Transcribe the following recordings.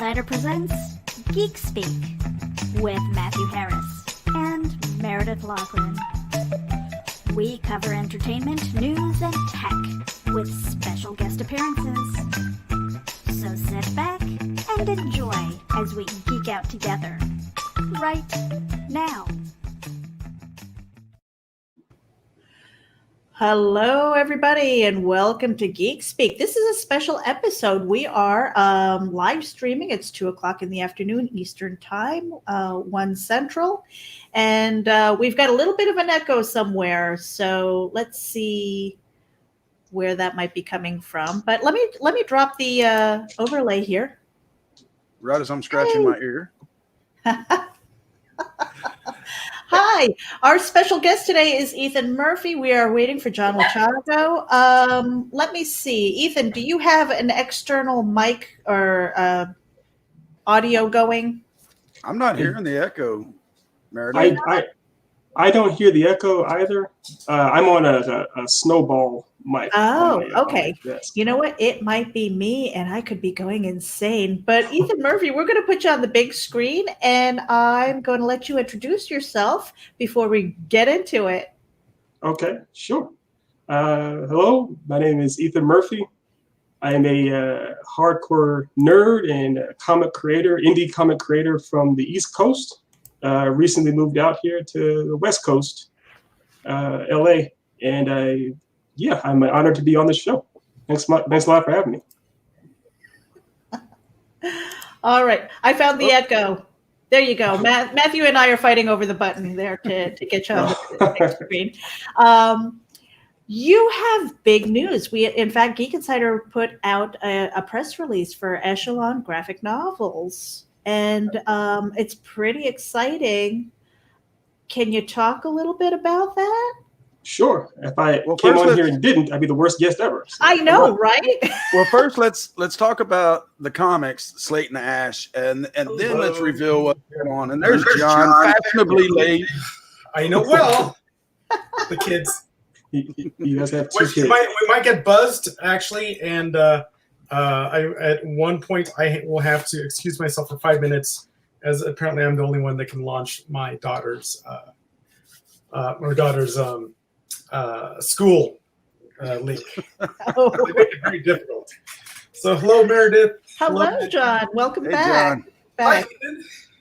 Insider presents Geek Speak with Matthew Harris and Meredith Loughran. We cover entertainment, news, and tech with special guest appearances. So sit back and enjoy as we geek out together right now. Hello, everybody, and welcome to Geek Speak. This is a special episode. We are live streaming. It's 2 o'clock in the afternoon Eastern Time, 1 Central, and we've got a little bit of an echo somewhere. So let's see where that might be coming from. But let me drop the overlay here. Right as I'm scratching my ear. Hi, our special guest today is Ethan Murphy. We are waiting for John Lechago. Let me see. Ethan, do you have an external mic or audio going? I'm not hearing the echo, Meredith. I don't hear the echo either. I'm on a snowball mic. Oh, okay. You know what? It might be me, and I could be going insane. But Ethan Murphy, we're going to put you on the big screen, and I'm going to let you introduce yourself before we get into it. Okay, sure. Hello, my name is Ethan Murphy. I am a hardcore nerd and a comic creator, indie comic creator from the East Coast. Recently moved out here to the West Coast, LA, and I'm honored to be on the show. Thanks a lot for having me. All right, I found the echo. There you go. Matthew and I are fighting over the button there to get you on the big screen. You have big news. In fact, Geek Insider put out a press release for Echelon graphic novels. And it's pretty exciting. Can you talk a little bit about that? Sure. If I came on here and didn't, I'd be the worst guest ever. So I know, right? Well, first let's talk about the comics, Slate Ashe, and then let's reveal what's going on. And there's John, fashionably late. I know well. The kids. You guys have two kids. We might get buzzed actually, and at one point I will have to excuse myself for 5 minutes, as apparently I'm the only one that can launch my daughter's school link. Oh. They make it very difficult. So hello, Meredith. Hello, John. Welcome Hey, back. John. Hi.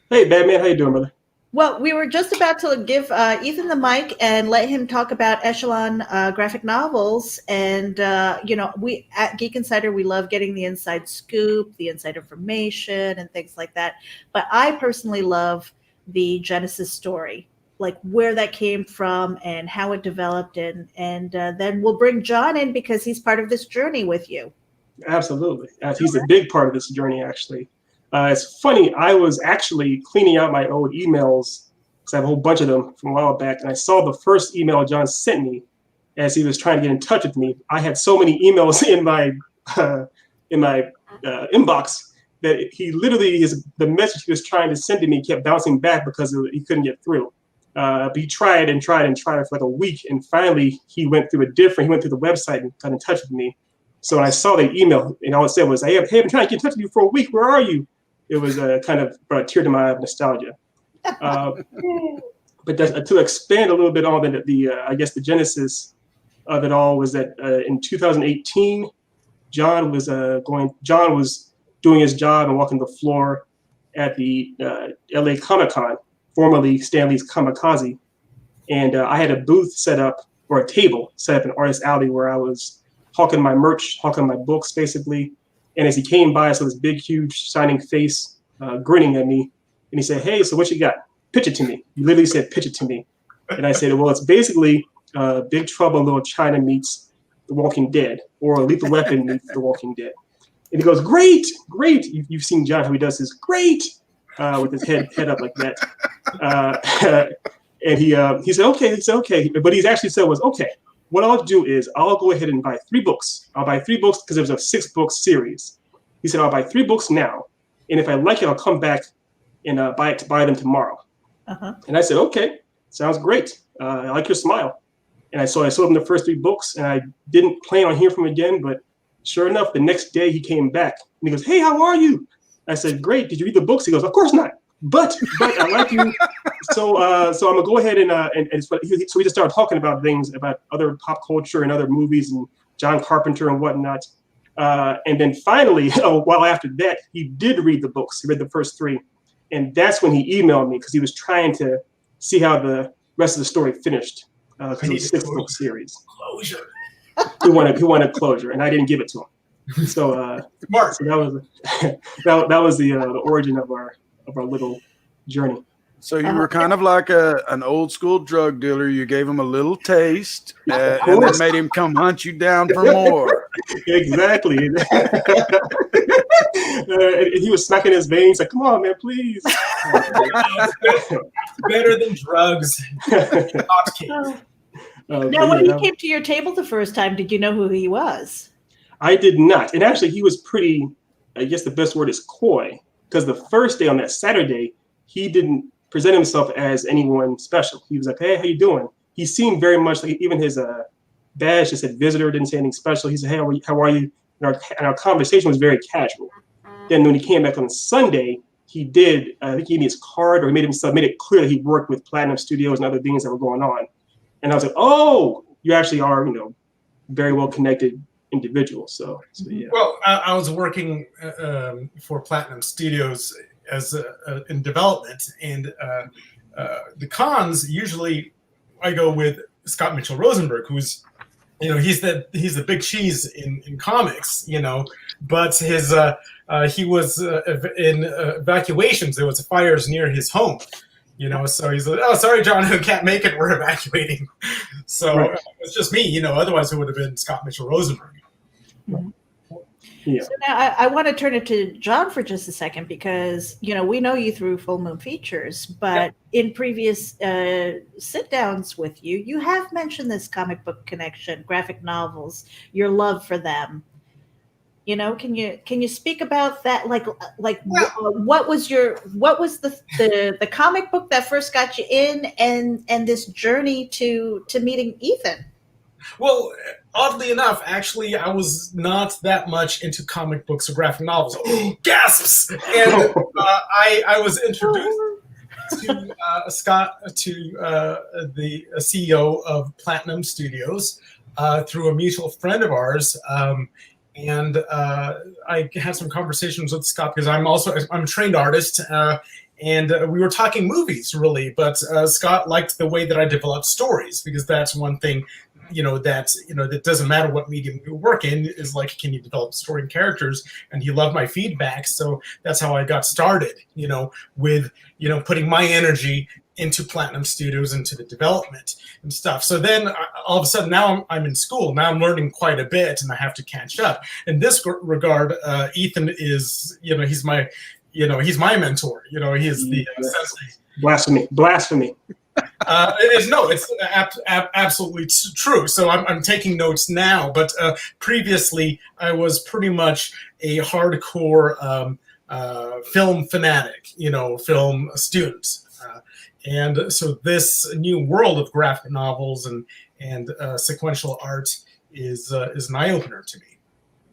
Hey, Batman, how you doing, brother? Well, we were just about to give Ethan the mic and let him talk about Echelon graphic novels. And, we at Geek Insider, we love getting the inside scoop, the inside information, and things like that. But I personally love the Genesis story, like where that came from and how it developed. And then we'll bring John in because he's part of this journey with you. Absolutely. He's a big part of this journey, actually. It's funny, I was actually cleaning out my old emails because I have a whole bunch of them from a while back, and I saw the first email John sent me as he was trying to get in touch with me. I had so many emails in my inbox that he literally the message he was trying to send to me kept bouncing back because he couldn't get through. But he tried for like a week, and finally he went through the website and got in touch with me. So when I saw the email, and all it said was, "Hey, I've been trying to get in touch with you for a week. Where are you?" It was kind of brought a tear to my eye of nostalgia. But to expand a little bit on the genesis of it all was that in 2018, John was doing his job and walking the floor at the LA Comic-Con, formerly Stanley's Kamikaze, and I had a booth set up, or a table set up in Artist Alley, where I was hawking my merch, hawking my books, basically. And as he came by, I saw this big, huge, shining face grinning at me. And he said, "Hey, so what you got? Pitch it to me." He literally said, "Pitch it to me." And I said, "Well, it's basically Big Trouble in Little China meets The Walking Dead, or Lethal Weapon meets The Walking Dead." And he goes, "Great, great." You've seen John, how he does this, "Great," with his head up like that. And he said, okay. But he actually said was, "Okay, what I'll do is I'll go ahead and buy 3 books. I'll buy 3 books because it was a 6-book series." He said, "I'll buy 3 books now, and if I like it, I'll come back and buy them tomorrow." Uh-huh. And I said, "Okay, sounds great. I like your smile." And I sold him the first 3 books, and I didn't plan on hearing from him again. But sure enough, the next day he came back and he goes, "Hey, how are you?" I said, great. Did you read the books? He goes, of course not. But I like you. So I'm gonna go ahead and so we just started talking about things, about other pop culture and other movies and John Carpenter and whatnot. And then finally, a while after that, he did read the books. He read the first 3. And that's when he emailed me because he was trying to see how the rest of the story finished. Because it was a 6-book series. Closure. He wanted closure, and I didn't give it to him. So, Mark. So that was the origin of our little journey. So you were kind of like an old school drug dealer. You gave him a little taste, and then made him come hunt you down for more. Exactly. He was smacking his veins like, "Come on, man, please." Better than drugs. Now, when he came to your table the first time, did you know who he was? I did not. And actually, he was pretty, I guess the best word is coy, because the first day on that Saturday, he didn't present himself as anyone special. He was like, "Hey, how you doing?" He seemed very much like, even his badge just said visitor, didn't say anything special. He said, "Hey, how are you?" And our conversation was very casual. Then when he came back on Sunday, he did, I think he gave me his card, or he made it clear that he worked with Platinum Studios and other things that were going on. And I was like, "Oh, you actually are, very well connected individual." So yeah. Well, I was working for Platinum Studios as in development, and the cons usually I go with Scott Mitchell Rosenberg, who's he's the big cheese in comics, but his he was in evacuations. There was fires near his home. So he's like, "Oh, sorry, John, I can't make it. We're evacuating." So Right. It's just me, Otherwise, it would have been Scott Mitchell Rosenberg. Yeah. So now I want to turn it to John for just a second because, we know you through Full Moon Features, but in previous sit downs with you, you have mentioned this comic book connection, graphic novels, your love for them. Can you speak about that? What was the comic book that first got you in, and this journey to meeting Ethan? Well, oddly enough, actually, I was not that much into comic books or graphic novels. Gasps! And I was introduced to Scott, to the CEO of Platinum Studios, through a mutual friend of ours. And I had some conversations with Scott because I'm a trained artist, and we were talking movies really. But Scott liked the way that I developed stories, because that's one thing, that doesn't matter what medium you work in, is like, can you develop story and characters? And he loved my feedback, so that's how I got started. With putting my energy into Platinum Studios, into the development and stuff. So then all of a sudden now I'm in school. Now I'm learning quite a bit and I have to catch up. In this regard, Ethan is, he's my mentor. He is the Blasphemy. It's absolutely true. So I'm taking notes now, but previously I was pretty much a hardcore film fanatic, film student. And so this new world of graphic novels and sequential art is an eye-opener to me.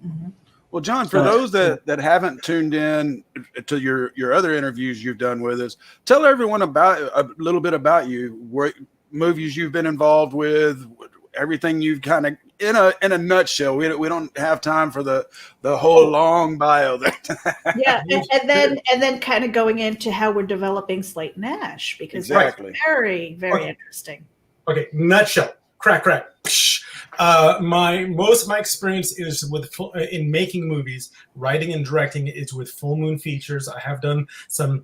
Mm-hmm. Well, John, for those that haven't tuned in to your other interviews you've done with us, tell everyone a little bit about you, what movies you've been involved with, everything you've kind of in a nutshell. We don't have time for the whole long bio there. Yeah, and then kind of going into how we're developing Slate Ashe, because Exactly. That's very, very interesting. Okay, nutshell, crack. Most of my experience is in making movies, writing and directing is with Full Moon Features. I have done some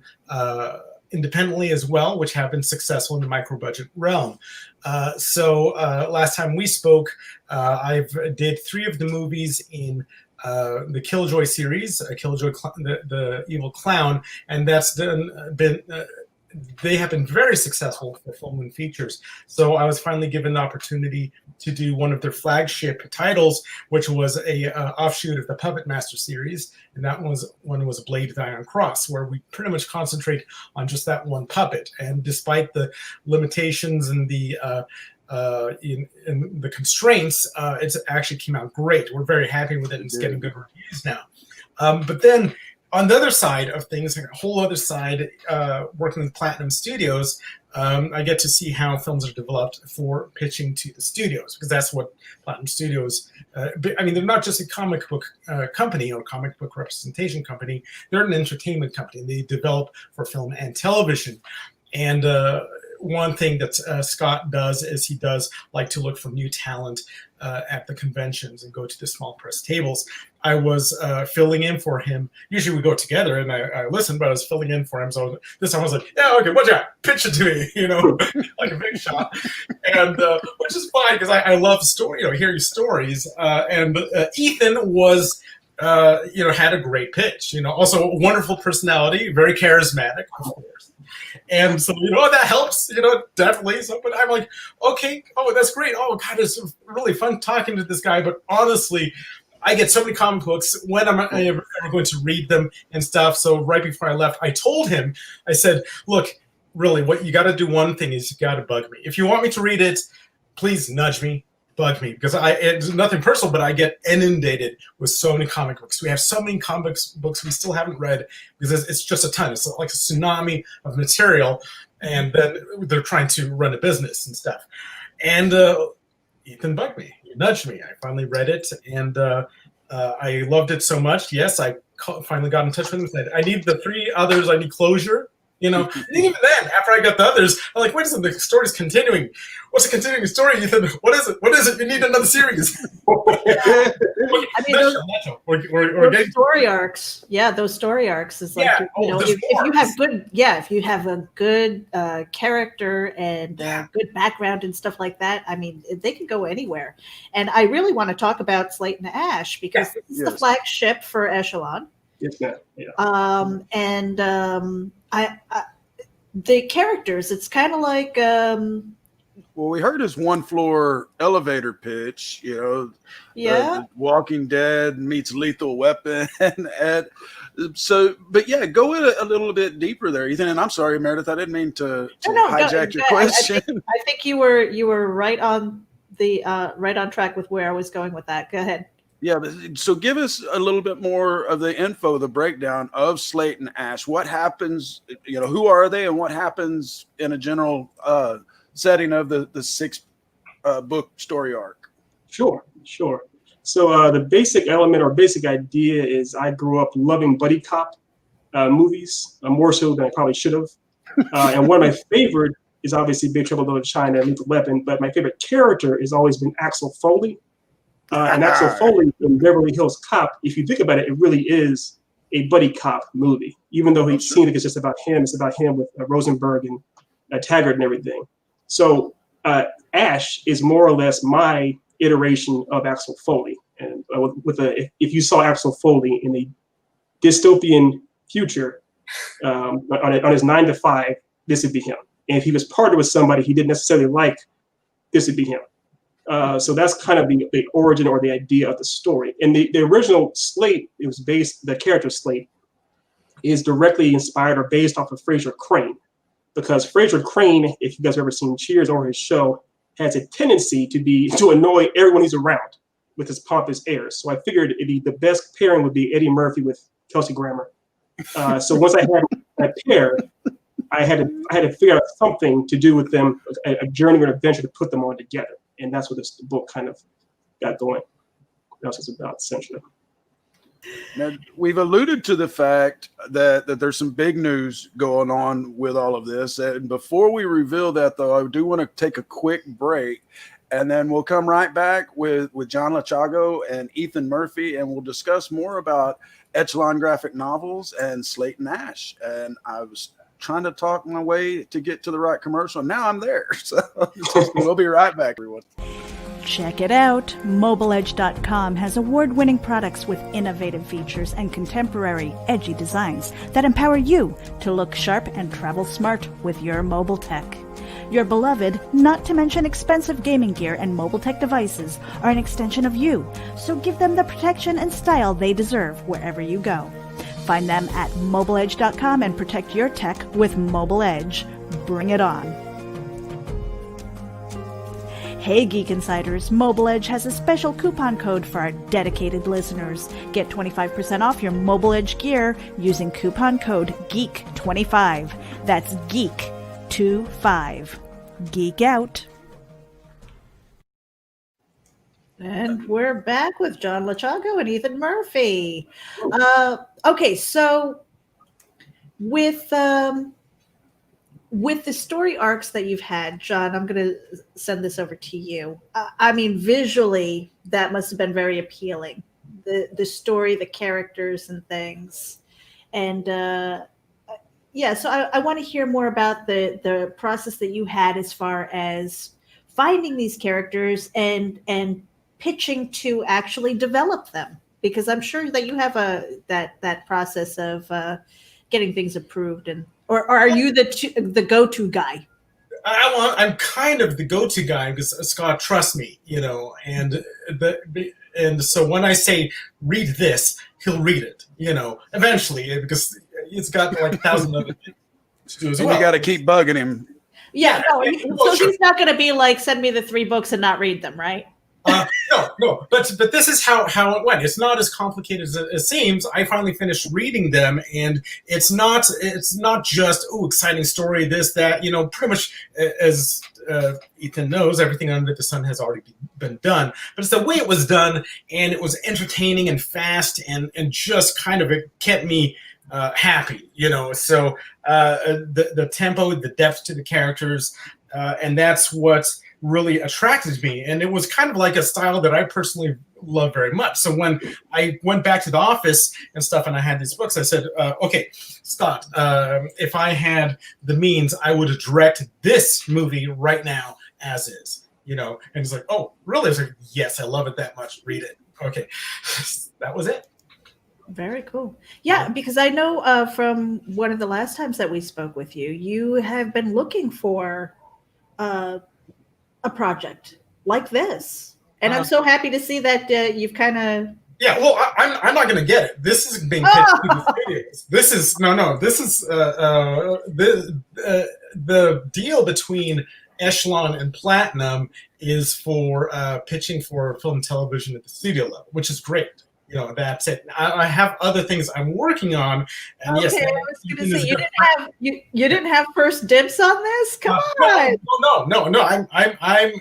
independently as well, which have been successful in the micro budget realm. So last time we spoke, I did 3 of the movies in the Killjoy series, Killjoy, the Evil Clown, and that's been. They have been very successful for Full Moon Features. So I was finally given the opportunity to do one of their flagship titles, which was a offshoot of the Puppet Master series. And that was Blade of the Iron Cross, where we pretty much concentrate on just that one puppet. And despite the limitations and the in the constraints, it actually came out great. We're very happy with it, and it's getting good reviews now. But then on the other side of things, a whole other side, working with Platinum Studios, I get to see how films are developed for pitching to the studios, because that's what Platinum Studios, I mean, they're not just a comic book company or comic book representation company, they're an entertainment company. They develop for film and television. And one thing that Scott does is he does like to look for new talent at the conventions and go to the small press tables. I was filling in for him. Usually we go together and I listen, but I was filling in for him. So this time I was like, yeah, okay, what you got? Pitch it to me, like a big shot. And which is fine because I love story, hearing stories. And Ethan was, had a great pitch, also a wonderful personality, very charismatic, of course. And so, that helps, definitely. So, but I'm like, okay, that's great. Oh, God, it's really fun talking to this guy. But honestly, I get so many comic books. When am I ever going to read them and stuff? So right before I left, I told him, I said, look, really, what you got to do one thing is you got to bug me. If you want me to read it, please nudge me. Bug me, because it's nothing personal, but I get inundated with so many comic books. We have so many comic books we still haven't read because it's just a ton. It's like a tsunami of material, and then they're trying to run a business and stuff. And Ethan bugged me. He nudged me. I finally read it, and I loved it so much. Yes, I finally got in touch with him and said, I need the 3 others. I need closure. And even then, after I got the others, I'm like, wait a second, the story's continuing. What's a continuing story, Ethan? What is it? What is it? You need another series. I mean, those story arcs. Yeah, those story arcs is like, if you have a good character and good background and stuff like that, I mean, they can go anywhere. And I really want to talk about Slate Ashe because this is the flagship for Echelon. Yes, ma'am. Yeah. The characters, it's kind of like well, we heard his 1-floor elevator pitch, Walking Dead meets Lethal Weapon. And but yeah, go in a little bit deeper there, Ethan. And I'm sorry, Meredith, I didn't mean to hijack your question. I think you were right on the right on track with where I was going with that. Go ahead. Yeah, so give us a little bit more of the info, the breakdown of Slate Ashe. What happens, who are they and what happens in a general setting of the 6-book story arc? Sure. So the basic element or basic idea is I grew up loving buddy cop movies, more so than I probably should have. And one of my favorite is obviously Big Trouble in Little China and Lethal Weapon, but my favorite character has always been Axel Foley. And Axel Foley in Beverly Hills Cop, if you think about it, it really is a buddy cop movie. Even though he seems like it's just about him, it's about him with Rosenberg and Taggart and everything. So Ashe is more or less my iteration of Axel Foley. And if you saw Axel Foley in a dystopian future on his 9 to 5, this would be him. And if he was partnered with somebody he didn't necessarily like, this would be him. So that's kind of the origin or the idea of the story. And the original Slate, the character Slate is directly inspired or based off of Fraser Crane. Because Fraser Crane, if you guys have ever seen Cheers or his show, has a tendency to annoy everyone he's around with his pompous airs. So I figured the best pairing would be Eddie Murphy with Kelsey Grammer. So once I had that pair, I had to figure out something to do with them, a journey or an adventure to put them on together. And that's what this book kind of got going. That's what it's about, essentially. Now, we've alluded to the fact that there's some big news going on with all of this. And before we reveal that, though, I do want to take a quick break. And then we'll come right back with John Lechago and Ethan Murphy, and we'll discuss more about Echelon graphic novels and Slate Ashe. And I was trying to talk my way to get to the right commercial. Now I'm there. So we'll be right back, everyone. Check it out. MobileEdge.com has award-winning products with innovative features and contemporary, edgy designs that empower you to look sharp and travel smart with your mobile tech. Your beloved, not to mention expensive gaming gear and mobile tech devices are an extension of you, so give them the protection and style they deserve wherever you go. Find them at MobileEdge.com and protect your tech with Mobile Edge. Bring it on. Hey Geek Insiders, Mobile Edge has a special coupon code for our dedicated listeners. Get 25% off your Mobile Edge gear using coupon code GEEK25. That's GEEK25. Geek out. And we're back with John Lechago and Ethan Murphy. Okay, so with the story arcs that you've had, John, I'm going to send this over to you. I mean, visually, that must have been very appealing. The story, the characters, and things. And so I want to hear more about the process that you had as far as finding these characters and pitching to actually develop them, because I'm sure that you have that process of getting things approved, or are you the go-to guy? I'm kind of the go-to guy because Scott trusts me, and so when I say read this, he'll read it, eventually, because it's got like 1,000 other things to do as well. You got to keep bugging him. Yeah, so he's not going to be like, send me the 3 books and not read them, right? No, but this is how it went. It's not as complicated as it seems. I finally finished reading them, and it's not just exciting story, this, that, pretty much as Ethan knows, everything under the sun has already been done. But it's the way it was done, and it was entertaining and fast, and just kind of it kept me happy, So the tempo, the depth to the characters, and that's what really attracted me, and it was kind of like a style that I personally love very much. So when I went back to the office and stuff, and I had these books, I said, "Okay, Scott, if I had the means, I would direct this movie right now as is." And he's like, "Oh, really?" I was like, "Yes, I love it that much. Read it." Okay, that was it. Very cool. Yeah, because I know from one of the last times that we spoke with you, you have been looking for a project like this, and I'm so happy to see that you've kind of. Yeah, well, I'm not going to get it. This is being pitched to the studios. This is This is the deal between Echelon and Platinum is for pitching for film and television at the studio level, which is great. That's it. I have other things I'm working on, and okay, yes, I was going to say you didn't have first dibs on this. Come on. No. I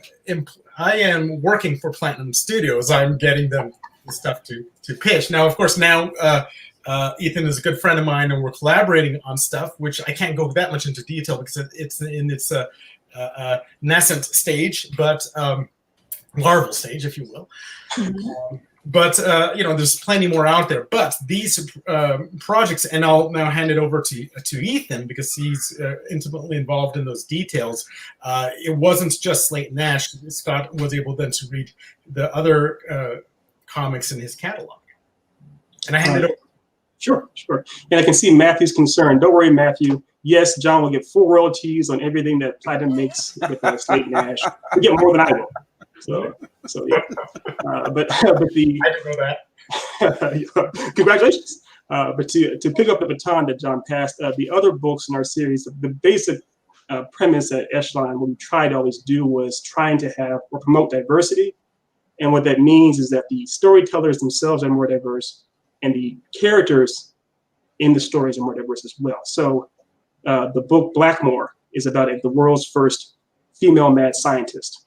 am working for Platinum Studios. I'm getting them the stuff to pitch. Now, of course, Ethan is a good friend of mine, and we're collaborating on stuff, which I can't go that much into detail because it's in its nascent stage, but larval stage, if you will. Mm-hmm. But there's plenty more out there. But these projects, and I'll now hand it over to Ethan because he's intimately involved in those details. It wasn't just Slate Ashe. Scott was able then to read the other comics in his catalog, and I handed it over. Sure. And I can see Matthew's concern. Don't worry, Matthew. Yes, John will get full royalties on everything that Platinum makes with Slate Ashe. You get more than I will. So yeah, but the I didn't know that. Congratulations. But to pick up the baton that John passed, the other books in our series, the basic premise at Echelon, what we tried to always do was trying to have or promote diversity, and what that means is that the storytellers themselves are more diverse, and the characters in the stories are more diverse as well. So the book Blackmore is about the world's first female mad scientist.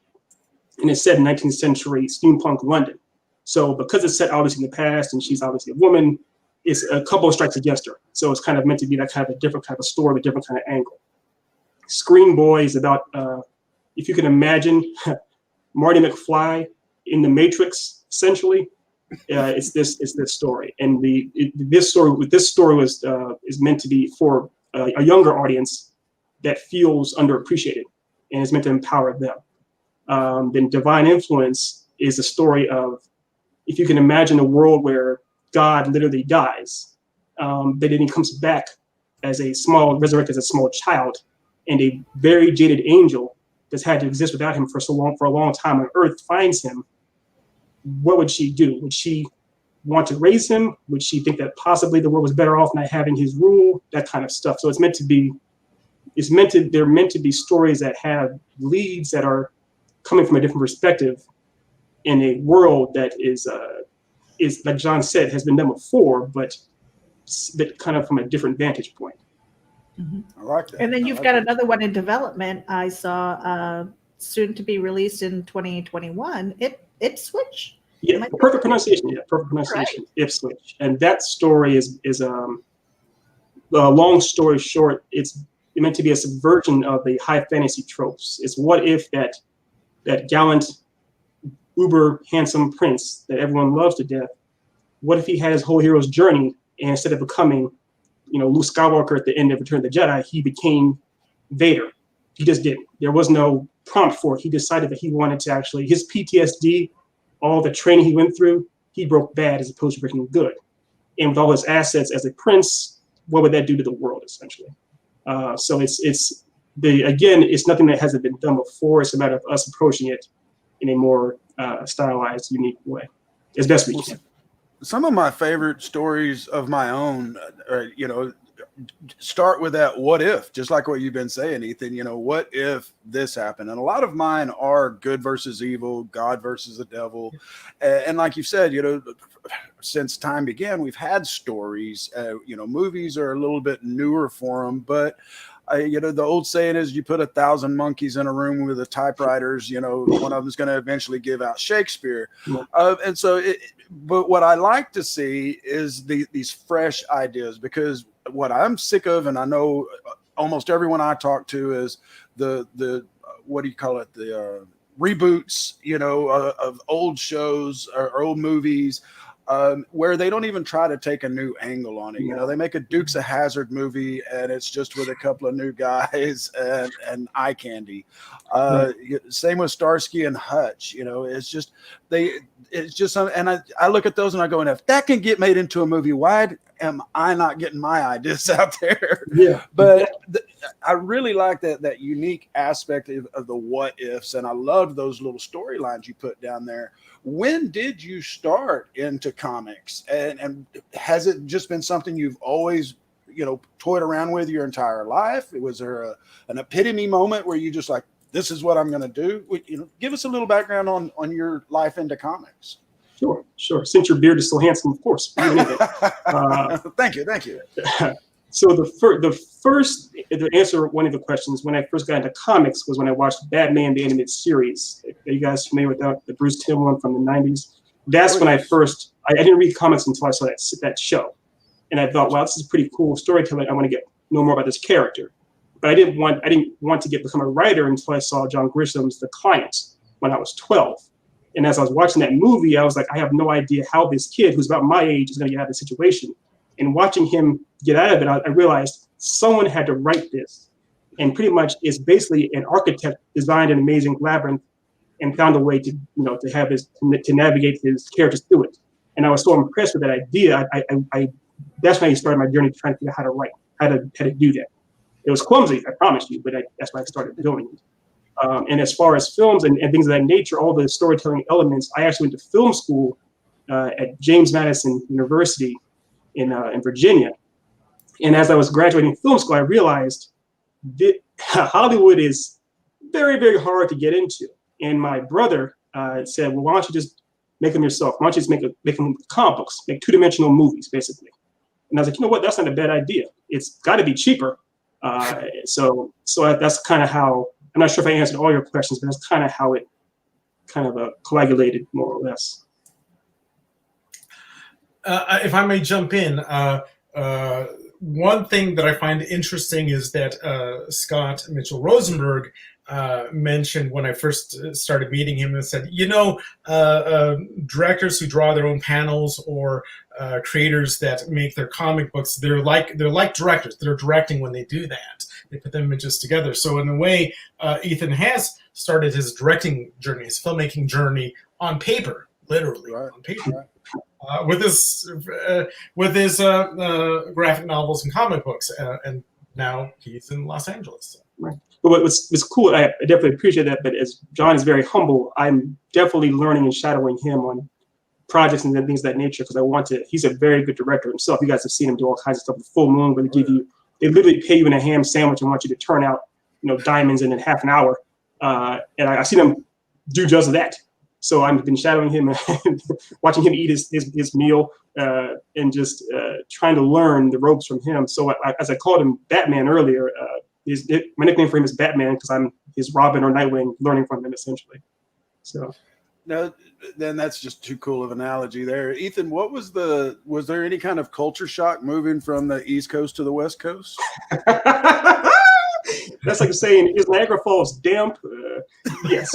And it's set in 19th century steampunk London. So because it's set obviously in the past and she's obviously a woman, it's a couple of strikes against her. So it's kind of meant to be that kind of a different kind of story with a different kind of angle. Screen Boy is about, if you can imagine, Marty McFly in the Matrix, essentially. It's this story. And this story was is meant to be for a younger audience that feels underappreciated and is meant to empower them. Then Divine Influence is a story of, if you can imagine a world where God literally dies, but then he comes back resurrected as a small child, and a very jaded angel that's had to exist without him for a long time on Earth finds him. What would she do? Would she want to raise him? Would she think that possibly the world was better off not having his rule? That kind of stuff. So they're meant to be stories that have leads that are coming from a different perspective in a world that is like John said, has been done before, but kind of from a different vantage point. I like that. And then you've got another one in development. I saw soon to be released in 2021. Ipswich. Yeah, perfect pronunciation. Yeah, perfect pronunciation. Right. Ipswich. And that story is long story short, it's meant to be a subversion of the high fantasy tropes. It's what if that gallant, uber handsome prince that everyone loves to death, what if he had his whole hero's journey, and instead of becoming, Luke Skywalker at the end of Return of the Jedi, he became Vader. He just didn't. There was no prompt for it. He decided that he wanted to actually, his PTSD, all the training he went through, he broke bad as opposed to breaking good. And with all his assets as a prince, what would that do to the world, essentially? So it's nothing that hasn't been done before. It's a matter of us approaching it in a more stylized, unique way, as best we can. Some of my favorite stories of my own, start with that what if, just like what you've been saying, Ethan. What if this happened? And a lot of mine are good versus evil, God versus the devil. And like you said, since time began, we've had stories. Movies are a little bit newer for them, but the old saying is, you put 1,000 monkeys in a room with the typewriters, one of them's going to eventually give out Shakespeare. Yeah. But what I like to see is these fresh ideas, because what I'm sick of, and I know almost everyone I talk to, is the what do you call it? The reboots, of old shows or old movies. Where they don't even try to take a new angle on it. They make a Dukes of Hazzard movie and it's just with a couple of new guys and eye candy. Same with Starsky and Hutch. It's just and I look at those and I go, and if that can get made into a movie, why am I not getting my ideas out there? Yeah. But I really like that unique aspect of the what ifs, and I love those little storylines you put down there. When did you start into comics, and has it just been something you've always, toyed around with your entire life? Was there an epitome moment where you just like, this is what I'm going to do? Give us a little background on your life into comics. Sure. Since your beard is so handsome, of course. Thank you. So to answer one of the questions, when I first got into comics was when I watched Batman the Animated Series. Are you guys familiar with the Bruce Timm one from the 90s? That's when I didn't read comics until I saw that show. And I thought, wow, this is pretty cool storytelling. I want to know more about this character. But I didn't want to become a writer until I saw John Grisham's The Client when I was 12. And as I was watching that movie, I was like, I have no idea how this kid who's about my age is going to get out of this situation. And watching him get out of it, I realized someone had to write this. And pretty much it's basically an architect designed an amazing labyrinth and found a way to have to navigate his characters through it. And I was so impressed with that idea. I that's when I started my journey trying to figure out how to write, how to do that. It was clumsy, I promise you, but that's why I started doing it. And as far as films and things of that nature, all the storytelling elements, I actually went to film school at James Madison University in Virginia. And as I was graduating film school, I realized that Hollywood is very, very hard to get into. And my brother said, well, why don't you just make them yourself? Why don't you just make them comic books, make two-dimensional movies, basically. And I was like, you know what? That's not a bad idea. It's got to be cheaper. So that's kind of how, I'm not sure if I answered all your questions, but that's kind of how it kind of coagulated, more or less. If I may jump in, one thing that I find interesting is that Scott Mitchell Rosenberg mentioned when I first started meeting him and said, directors who draw their own panels or creators that make their comic books, they're like directors. They're directing when they do that. They put the images together. So in a way, Ethan has started his directing journey, his filmmaking journey on paper, literally on paper. With his graphic novels and comic books, and now he's in Los Angeles. Right. But what's cool, I definitely appreciate that. But as John is very humble, I'm definitely learning and shadowing him on projects and things of that nature because he's a very good director himself. You guys have seen him do all kinds of stuff with Full Moon, where they literally pay you in a ham sandwich and want you to turn out, diamonds in half an hour. And I've seen him do just that. So I've been shadowing him and watching him eat his meal and just trying to learn the ropes from him. So as I called him Batman earlier, my nickname for him is Batman because I'm his Robin or Nightwing, learning from him essentially. So. No, then that's just too cool of an analogy there. Ethan, was there any kind of culture shock moving from the East Coast to the West Coast? That's like saying, is Niagara Falls damp? Yes.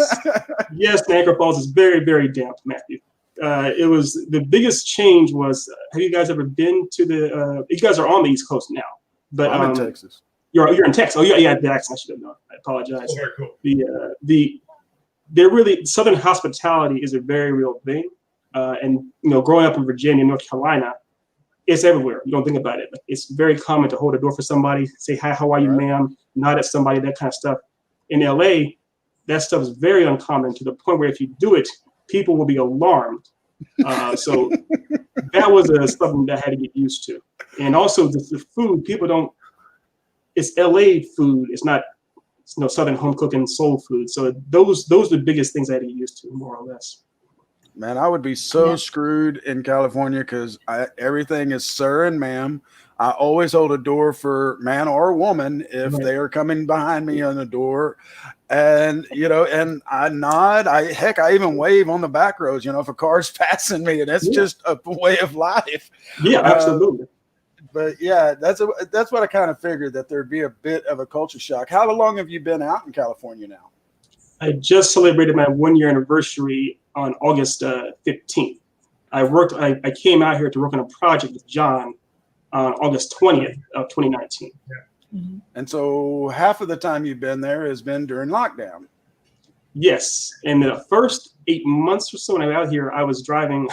Yes, Niagara Falls is very, very damp, Matthew. It was the biggest change was, have you guys ever been to you guys are on the East Coast now. But I'm in Texas. You're in Texas. Oh, yeah, the accent I should have known. I apologize. Oh, very cool. They're really, Southern hospitality is a very real thing. And, growing up in Virginia, North Carolina, it's everywhere. You don't think about it. It's very common to hold a door for somebody, say, hi, how are you, ma'am? Nod at somebody, that kind of stuff. In LA, that stuff is very uncommon to the point where if you do it, people will be alarmed. So that was something that I had to get used to. And also the food, it's LA food. It's not Southern home cooking soul food. So those are the biggest things I had to get used to, more or less. Man, I would be so screwed in California because everything is sir and ma'am. I always hold a door for man or woman if they are coming behind me on the door. And, and I nod. I even wave on the back roads, if a car's passing me. And that's just a way of life. Yeah, absolutely. But yeah, that's what I kind of figured, that there'd be a bit of a culture shock. How long have you been out in California now? I just celebrated my 1-year anniversary on August 15th. I came out here to work on a project with John on August 20th of 2019. Yeah. Mm-hmm. And so half of the time you've been there has been during lockdown. Yes. In the first 8 months or so when I was out here, I was driving,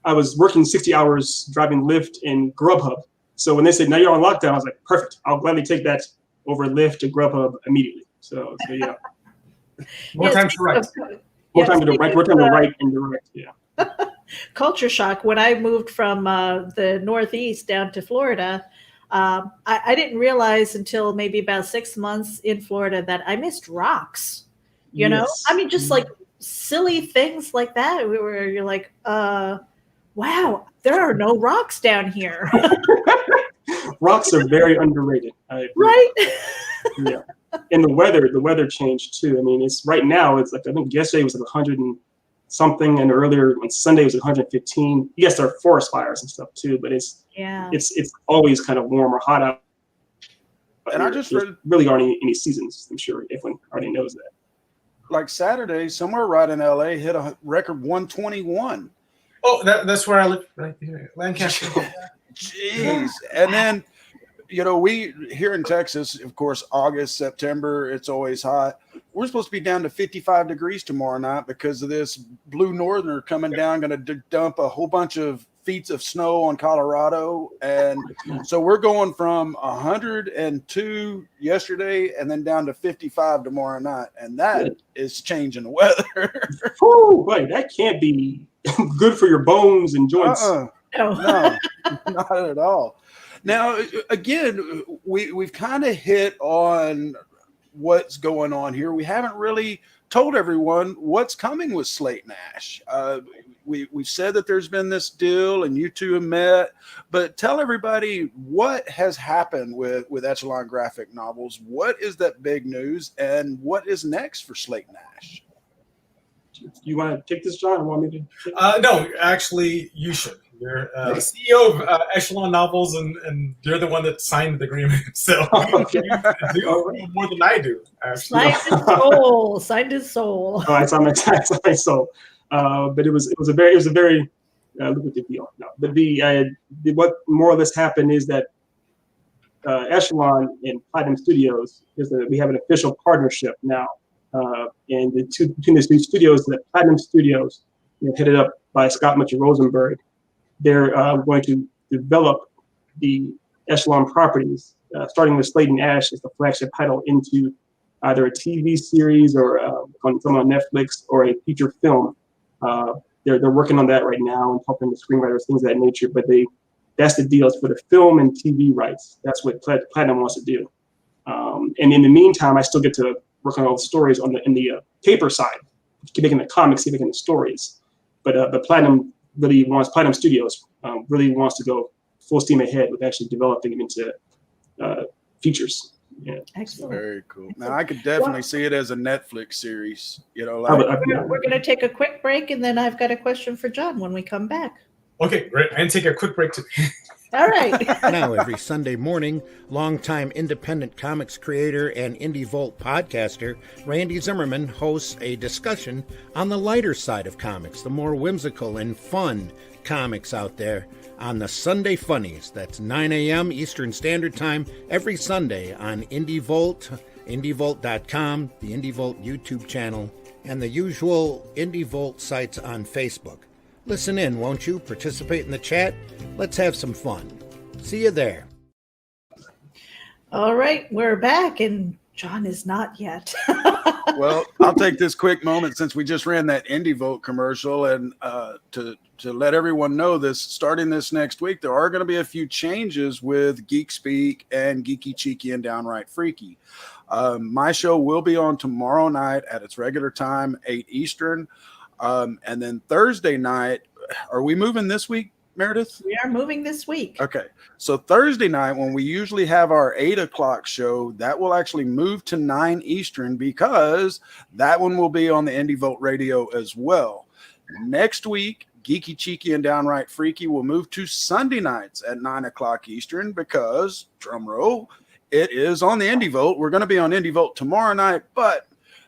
I was working 60 hours driving Lyft and Grubhub. So when they said, now you're on lockdown, I was like, perfect. I'll gladly take that over Lyft to Grubhub immediately. So yeah. More time to write. More time to write and direct. Yeah. Culture shock. When I moved from the Northeast down to Florida, I didn't realize until maybe about 6 months in Florida that I missed rocks. You know, I mean, just like silly things like that, where you're like, wow, there are no rocks down here. Rocks are very underrated. Right? Yeah. And the weather changed too. I mean, it's right now, it's like, I think yesterday was like 100 and something, and earlier on Sunday was 115. Yes, there are forest fires and stuff too, but it's always kind of warm or hot out. And I just read, really aren't any seasons, I'm sure everyone already knows that. Like Saturday, somewhere right in LA hit a record 121. Oh, that's where I live, right here, Lancaster. Jeez. And then, we here in Texas, of course, August, September, it's always hot. We're supposed to be down to 55 degrees tomorrow night because of this blue northerner coming down, going to dump a whole bunch of feet of snow on Colorado. And so we're going from 102 yesterday and then down to 55 tomorrow night. And that is changing the weather. Whew, boy, that can't be good for your bones and joints. No, not at all. Now, again, we've kind of hit on what's going on here. We haven't really told everyone what's coming with Slate Ashe. We've said that there's been this deal and you two have met, but tell everybody what has happened with Echelon graphic novels. What is that big news and what is next for Slate Ashe? You want to take this, John, or want me to? No, actually, you should. You're CEO of Echelon Novels, and you're the one that signed the agreement. So you do more than I do. Actually. Signed his soul. Oh, I signed my soul. But it was a very lucrative deal. No, but what more or less happened is that Echelon and Platinum Studios we have an official partnership now. And between the two studios, the Platinum Studios, headed up by Scott Mitchell Rosenberg, they're going to develop the Echelon properties, starting with Slate Ashe as the flagship title, into either a TV series or on Netflix or a feature film. They're working on that right now and helping the screenwriters, things of that nature. But that's the deal. It's for the film and TV rights. That's what Platinum wants to do. And in the meantime, I still get to work on all the stories in the paper side keep making the comics, keep making the stories. But Platinum Studios really wants to go full steam ahead with actually developing them into features. Yeah. Excellent. Very cool. Now I could definitely see it as a Netflix series. Like We're going to take a quick break, and then I've got a question for John when we come back. Okay, great. And take a quick break too. All right. Now, every Sunday morning, longtime independent comics creator and Indie Volt podcaster Randy Zimmerman hosts a discussion on the lighter side of comics, the more whimsical and fun comics out there on the Sunday Funnies. That's 9 a.m. Eastern Standard Time every Sunday on Indie Volt, indievolt.com, the Indie Volt YouTube channel, and the usual Indie Volt sites on Facebook. Listen in, won't you? Participate in the chat. Let's have some fun. See you there. All right, we're back, and John is not yet. Well, I'll take this quick moment since we just ran that Indie Vote commercial, and to let everyone know this, starting this next week, there are going to be a few changes with Geek Speak and Geeky Cheeky and Downright Freaky. My show will be on tomorrow night at its regular time, 8 Eastern. And then Thursday night, are we moving this week, Meredith? We are moving this week. Okay. So Thursday night, when we usually have our 8 o'clock show, that will actually move to 9 Eastern because that one will be on the Indie Vote Radio as well. Next week, Geeky Cheeky and Downright Freaky will move to Sunday nights at 9 o'clock Eastern because, drum roll, it is on the Indie Vote. We're going to be on Indie Vote tomorrow night, but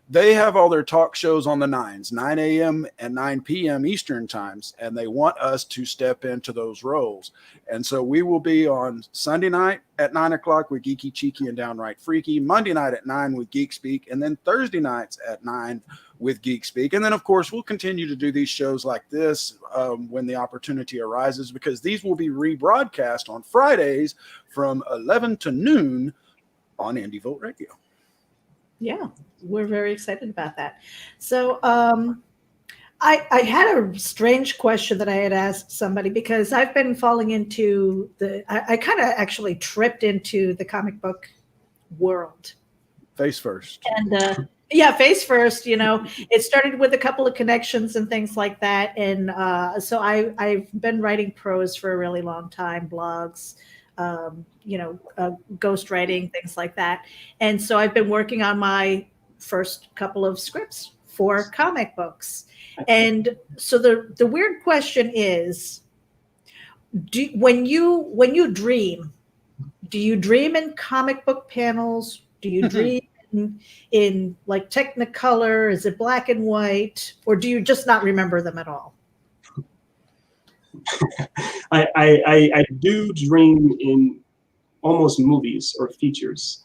they have all their talk shows on the 9s, 9 a.m. and 9 p.m. Eastern times, and they want us to step into those roles. And so we will be on Sunday night at 9 o'clock with Geeky Cheeky and Downright Freaky, Monday night at 9 with Geek Speak, and then Thursday nights at 9 with Geek Speak. And then, of course, we'll continue to do these shows like this when the opportunity arises, because these will be rebroadcast on Fridays from 11 to noon on Indie Vote Radio. Yeah, we're very excited about that. So I had a strange question that I had asked somebody, because I've been falling into I kind of actually tripped into the comic book world. Face first. And yeah, face first, it started with a couple of connections and things like that. And so I've been writing prose for a really long time, blogs, ghostwriting, things like that. And so I've been working on my first couple of scripts for comic books. And so the weird question is, when you dream, do you dream in comic book panels? Do you dream in like Technicolor? Is it black and white? Or do you just not remember them at all? I do dream in almost movies or features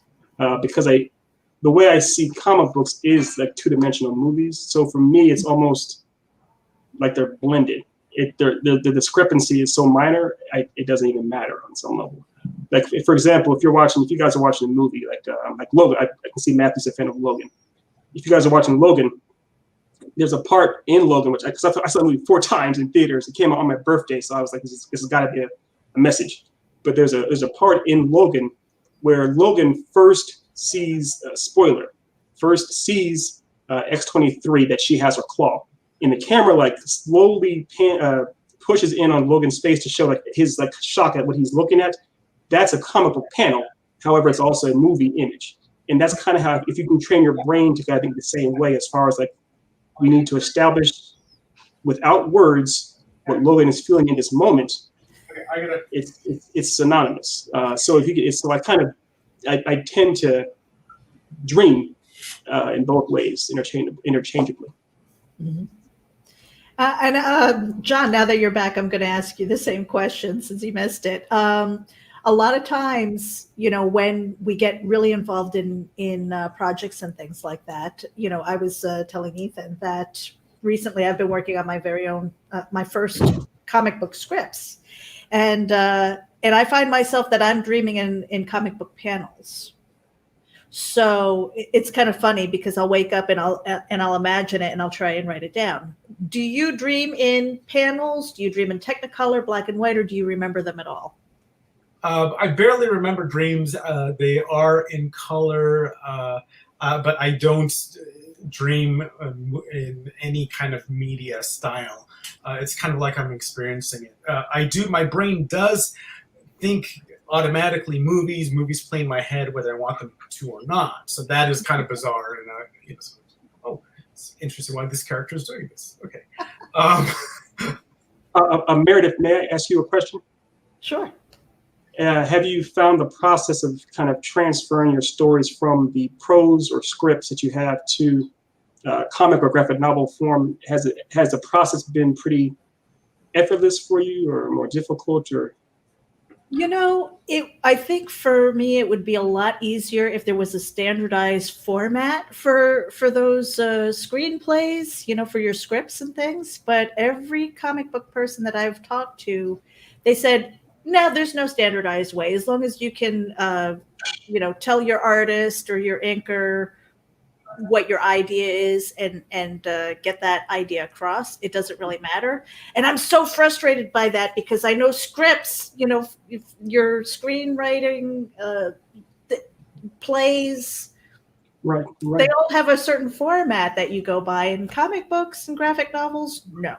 because the way I see comic books is like two-dimensional movies. So for me, it's almost like they're blended. The discrepancy is so minor, it doesn't even matter on some level. Like, for example, if you guys are watching a movie like Logan, I can see Matthew's a fan of Logan. If you guys are watching Logan, there's a part in Logan, I saw the movie 4 times in theaters. It came out on my birthday, so I was like, this has got to be a message. But there's a part in Logan where Logan first sees X-23 that she has her claw, and the camera like slowly pushes in on Logan's face to show like his like shock at what he's looking at. That's a comic book panel. However, it's also a movie image, and that's kind of how, if you can train your brain to kind of think the same way, as far as like, we need to establish without words what Logan is feeling in this moment. It's synonymous. So I tend to dream in both ways, interchangeably. Mm-hmm. John, now that you're back, I'm going to ask you the same question since you missed it. A lot of times, when we get really involved in projects and things like that, I was telling Ethan that recently I've been working on my very own, my first comic book scripts. And I find myself that I'm dreaming in comic book panels. So it's kind of funny because I'll wake up and I'll imagine it and I'll try and write it down. Do you dream in panels? Do you dream in Technicolor, black and white, or do you remember them at all? I barely remember dreams. They are in color, but I don't. dream in any kind of media style. It's kind of like I'm experiencing it. My brain does think automatically movies play in my head whether I want them to or not. So that is kind of bizarre. And it's interesting why this character is doing this. Okay. Meredith, may I ask you a question? Sure. Have you found the process of kind of transferring your stories from the prose or scripts that you have to comic or graphic novel form? Has the process been pretty effortless for you, or more difficult, or? I think for me it would be a lot easier if there was a standardized format for those screenplays, for your scripts and things. But every comic book person that I've talked to, they said, no, there's no standardized way. As long as you can, tell your artist or your inker what your idea is and get that idea across, it doesn't really matter. And I'm so frustrated by that because I know scripts, if your screenwriting plays, right, they all have a certain format that you go by. In comic books and graphic novels, no.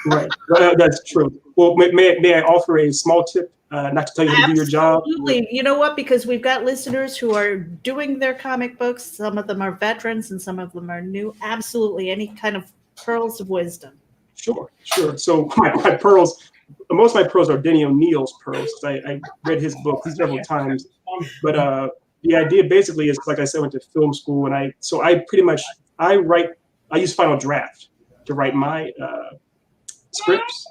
Right, that's true. Well, may I offer a small tip? Not to tell you how to do your job. Absolutely. You know what? Because we've got listeners who are doing their comic books. Some of them are veterans and some of them are new. Absolutely. Any kind of pearls of wisdom. Sure. So my pearls, most of my pearls are Denny O'Neill's pearls. I read his book several times. But the idea basically is, like I said, I went to film school, and I use Final Draft to write my scripts,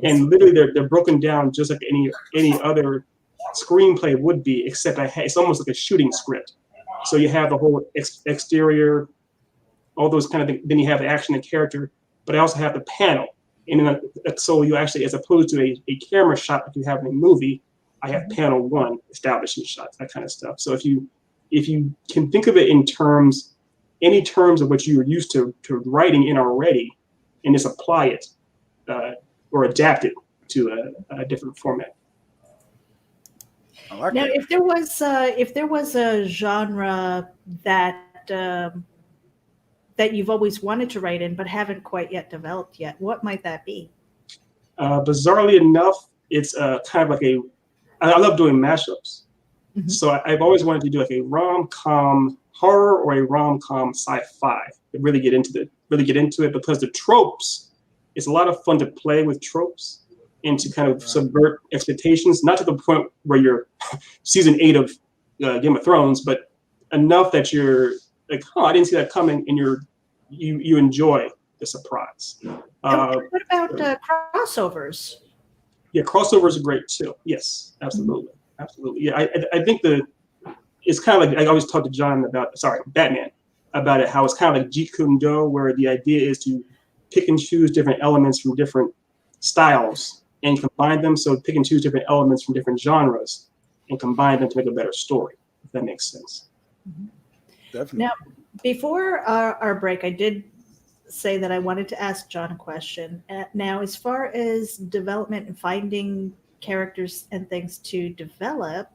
and literally they're broken down just like any other screenplay would be, except it's almost like a shooting script. So you have the whole exterior, all those kind of things. Then you have the action and character, but I also have the panel. And so you actually, as opposed to a camera shot like you have in a movie, I have panel one, establishing shots, that kind of stuff. So if you can think of it in any terms of what you are used to writing in already, and just apply it or adapt it to a different format. I like Now, that. if there was a genre that you've always wanted to write in but haven't quite yet developed yet, what might that be? Bizarrely enough, it's kind of like I love doing mashups. Mm-hmm. So I've always wanted to do like a rom-com horror or a rom-com sci-fi. Really get into it because the tropes. It's a lot of fun to play with tropes and to kind of subvert expectations, not to the point where you're season 8 of Game of Thrones, but enough that you're like, I didn't see that coming, and you enjoy the surprise. What about crossovers? Yeah, crossovers are great too. Yes, absolutely. Yeah, I think it's kind of like I always talk to Batman about it, how it's kind of like Jeet Kune Do, where the idea is to pick and choose different elements from different styles and combine them. So pick and choose different elements from different genres and combine them to make a better story, if that makes sense. Definitely. Now, before our break, I did say that I wanted to ask John a question. Now, as far as development and finding characters and things to develop,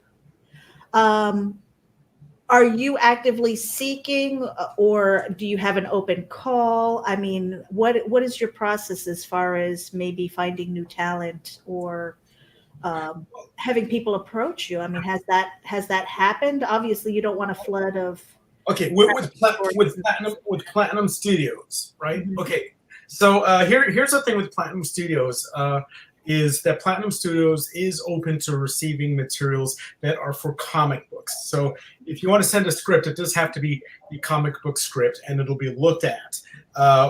are you actively seeking, or do you have an open call? I mean, what is your process as far as maybe finding new talent or having people approach you? I mean, has that happened? Obviously, you don't want a flood of. Okay, with Platinum Studios, right? Mm-hmm. Okay, so here's the thing with Platinum Studios. Is that Platinum Studios is open to receiving materials that are for comic books. So if you want to send a script, it does have to be a comic book script, and it'll be looked at,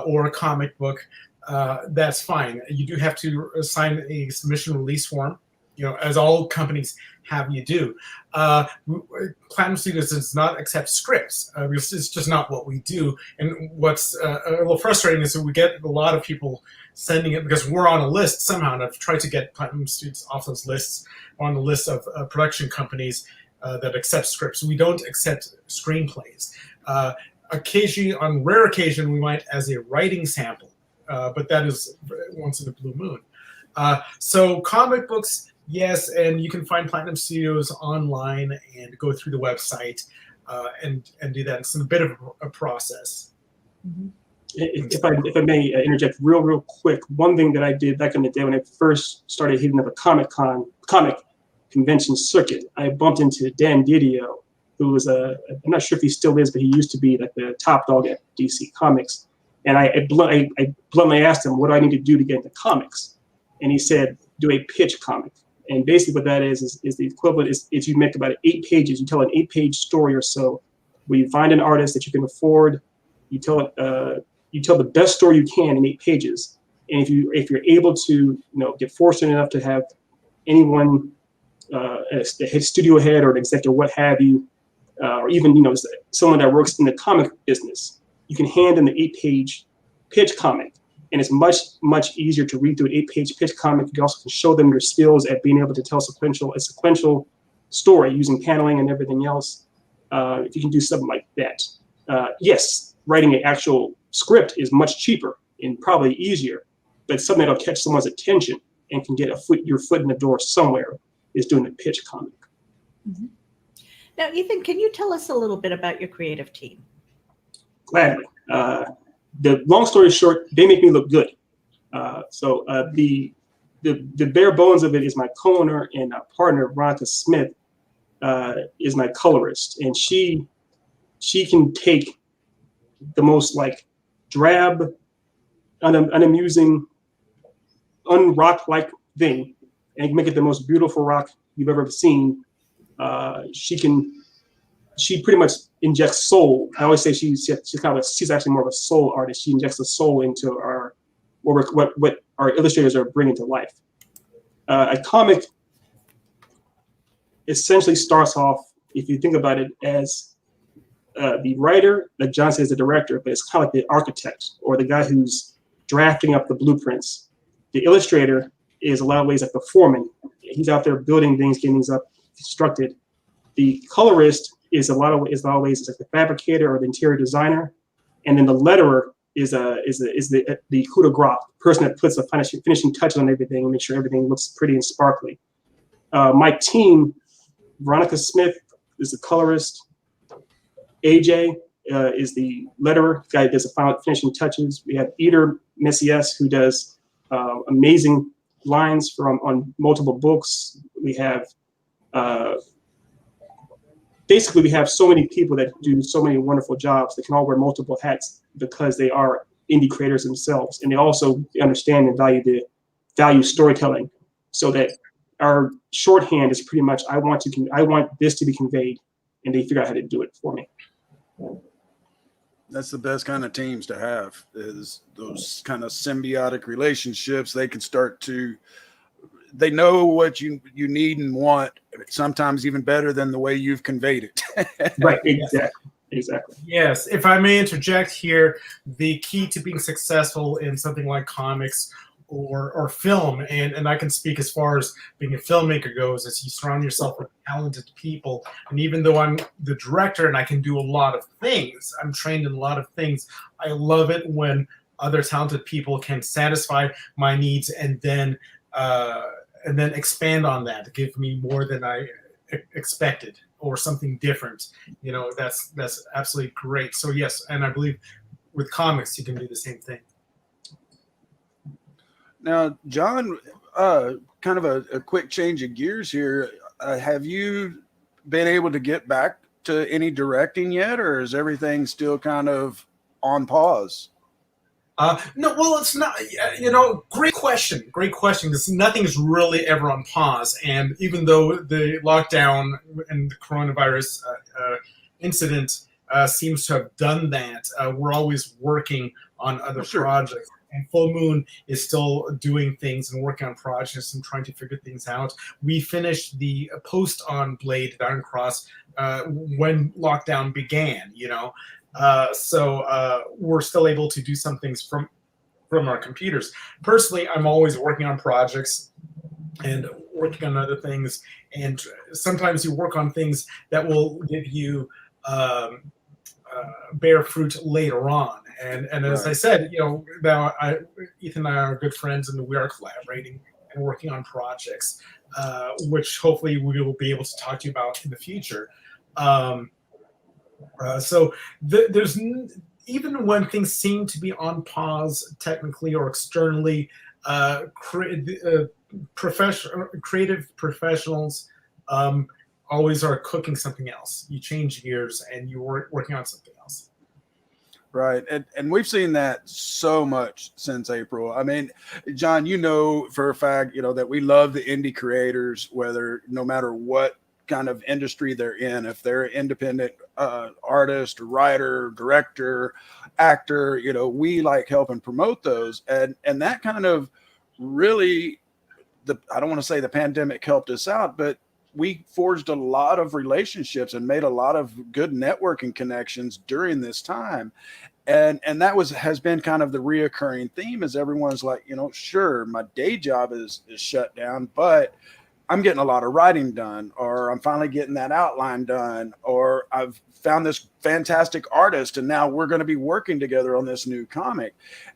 or a comic book. That's fine. You do have to sign a submission release form, as all companies have you do. Platinum Studios does not accept scripts. It's just not what we do. And what's a little frustrating is that we get a lot of people sending it because we're on a list somehow, and I've tried to get Platinum Studios off those lists, on the list of production companies that accept scripts. We don't accept screenplays. Occasionally, on rare occasion, we might as a writing sample, but that is once in a blue moon. So comic books, yes, and you can find Platinum Studios online and go through the website and do that. It's a bit of a process. If I may interject real quick, one thing that I did back in the day when I first started hitting up a comic convention circuit, I bumped into Dan Didio, who was I'm not sure if he still is, but he used to be like the top dog at DC Comics. And I bluntly asked him, what do I need to do to get into comics? And he said, do a pitch comic. And basically what that is the equivalent is you make about 8 pages, you tell an 8-page story or so, where you find an artist that you can afford, you tell the best story you can in 8 pages. And if you're able to, get fortunate enough to have anyone, a studio head or an executive, what have you, or even, someone that works in the comic business, you can hand in the 8-page pitch comic. And it's much easier to read through an 8-page pitch comic. You also can show them your skills at being able to tell a sequential story using paneling and everything else. If you can do something like that. Yes, writing an actual script is much cheaper and probably easier, but something that'll catch someone's attention and can get your foot in the door somewhere is doing a pitch comic. Mm-hmm. Now, Ethan, can you tell us a little bit about your creative team? Gladly. The long story short, they make me look good. So the bare bones of it is my co-owner and partner, Veronica Smith, is my colorist, and she can take the most drab, unamusing, unrock-like thing and make it the most beautiful rock you've ever seen. She pretty much injects soul. I always say she's actually more of a soul artist. She injects the soul into what our illustrators are bringing to life. A comic essentially starts off, if you think about it, as the writer, like John says, the director, but it's kind of like the architect or the guy who's drafting up the blueprints. The illustrator is a lot of ways like the foreman. He's out there building things, getting things up, constructed. The colorist is a lot of ways like the fabricator or the interior designer, and then the letterer is the coup de grace, person that puts the finishing touches on everything and makes sure everything looks pretty and sparkly. My team, Veronica Smith is the colorist. AJ is the letterer, guy that does the final finishing touches. We have Eder Messias, who does amazing lines on multiple books. We have basically we have so many people that do so many wonderful jobs. They can all wear multiple hats because they are indie creators themselves, and they also understand and value storytelling. So that our shorthand is pretty much I want this to be conveyed, and they figure out how to do it for me. That's the best kind of teams to have, is those kind of symbiotic relationships. They can they know what you need and want, sometimes even better than the way you've conveyed it. Right, exactly. Yes, if I may interject here, the key to being successful in something like comics or film, and I can speak as far as being a filmmaker goes, is you surround yourself with talented people. And even though I'm the director and I can do a lot of things, I'm trained in a lot of things, I love it when other talented people can satisfy my needs and then expand on that, give me more than I expected or something different. That's absolutely great. So yes, and I believe with comics you can do the same thing. Now, John, kind of a quick change of gears here. Have you been able to get back to any directing yet, or is everything still kind of on pause? No, well, it's not, great question. Nothing's really ever on pause. And even though the lockdown and the coronavirus incident seems to have done that, we're always working on other projects. And Full Moon is still doing things and working on projects and trying to figure things out. We finished the post on Blade at Iron Cross when lockdown began, so we're still able to do some things from our computers. Personally, I'm always working on projects and working on other things. And sometimes you work on things that will give you bear fruit later on. And as I said, now Ethan and I are good friends, and we are collaborating and working on projects, which hopefully we will be able to talk to you about in the future. So there's even when things seem to be on pause, technically or externally, creative professionals always are cooking something else. You change gears and you're working on something else. Right. And we've seen that so much since April. I mean, John, you know for a fact, that we love the indie creators, whether no matter what kind of industry they're in, if they're an independent artist, writer, director, actor, we like helping promote those. And that kind of really, I don't want to say the pandemic helped us out, but we forged a lot of relationships and made a lot of good networking connections during this time. And that has been kind of the reoccurring theme, is everyone's like, sure, my day job is shut down, but I'm getting a lot of writing done, or I'm finally getting that outline done, or I've found this fantastic artist and now we're going to be working together on this new comic.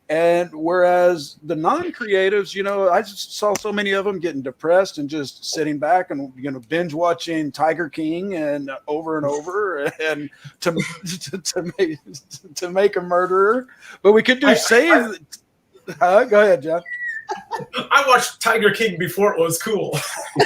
And whereas the non-creatives, I just saw so many of them getting depressed and just sitting back and, binge watching Tiger King and over and over and to make a murderer. But we could do go ahead, John. I watched Tiger King before it was cool.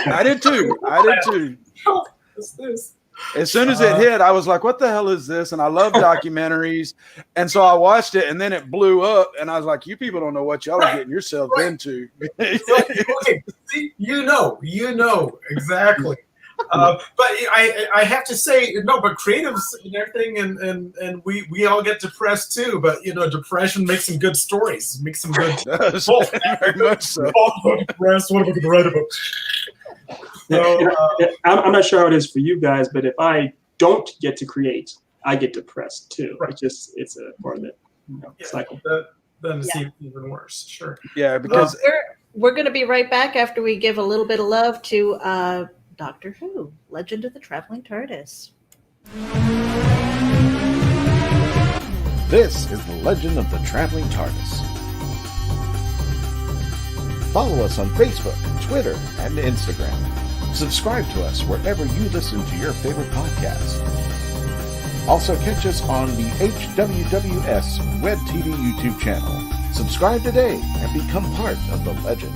I did too. What's this? As soon as it hit, I was like, what the hell is this? And I love documentaries. And so I watched it, and then it blew up. And I was like, you people don't know what y'all are getting yourselves into. Okay. See, you know exactly. But I have to say, but creatives and everything, and we all get depressed too. But depression makes some good stories, makes some good. Very much so. Depressed. What am I going to write about? So, I'm not sure how it is for you guys, but if I don't get to create, I get depressed too. Right. It's a part of it. Cycle. Then it seems even worse. Sure. Yeah, because we're going to be right back after we give a little bit of love to Doctor Who, Legend of the Traveling TARDIS. This is the Legend of the Traveling TARDIS. Follow us on Facebook, Twitter, and Instagram. Subscribe to us wherever you listen to your favorite podcast. Also catch us on the HWWS Web TV YouTube channel. Subscribe today and become part of the legend.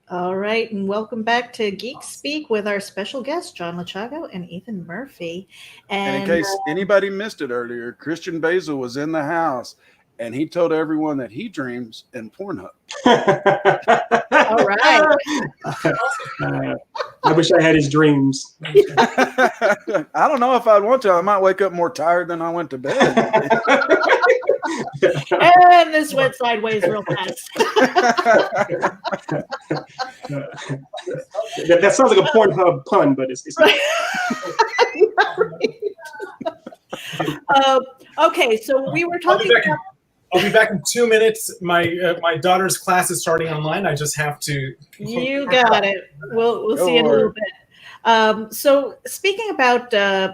All right, and welcome back to Geek Speak with our special guests, John Lechago and Ethan Murphy. And in case anybody missed it earlier, Christian Basil was in the house, and he told everyone that he dreams in Pornhub. All right. I wish I had his dreams. I don't know if I'd want to. I might wake up more tired than I went to bed. And this went sideways real fast. That sounds like a Pornhub pun, but it's right. Okay, so we were talking about. I'll be back in 2 minutes. My daughter's class is starting online. I just have to. You got it. We'll see in a little bit. So speaking about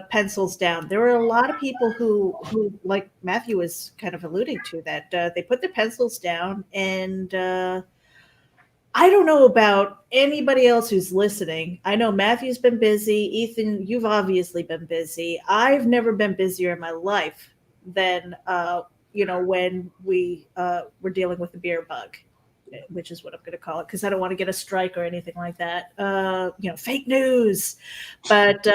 pencils down, there were a lot of people who like Matthew was kind of alluding to, that they put their pencils down, and I don't know about anybody else who's listening. I know Matthew's been busy. Ethan, you've obviously been busy. I've never been busier in my life than when we were dealing with the beer bug, which is what I'm going to call it, because I don't want to get a strike or anything like that. Fake news. But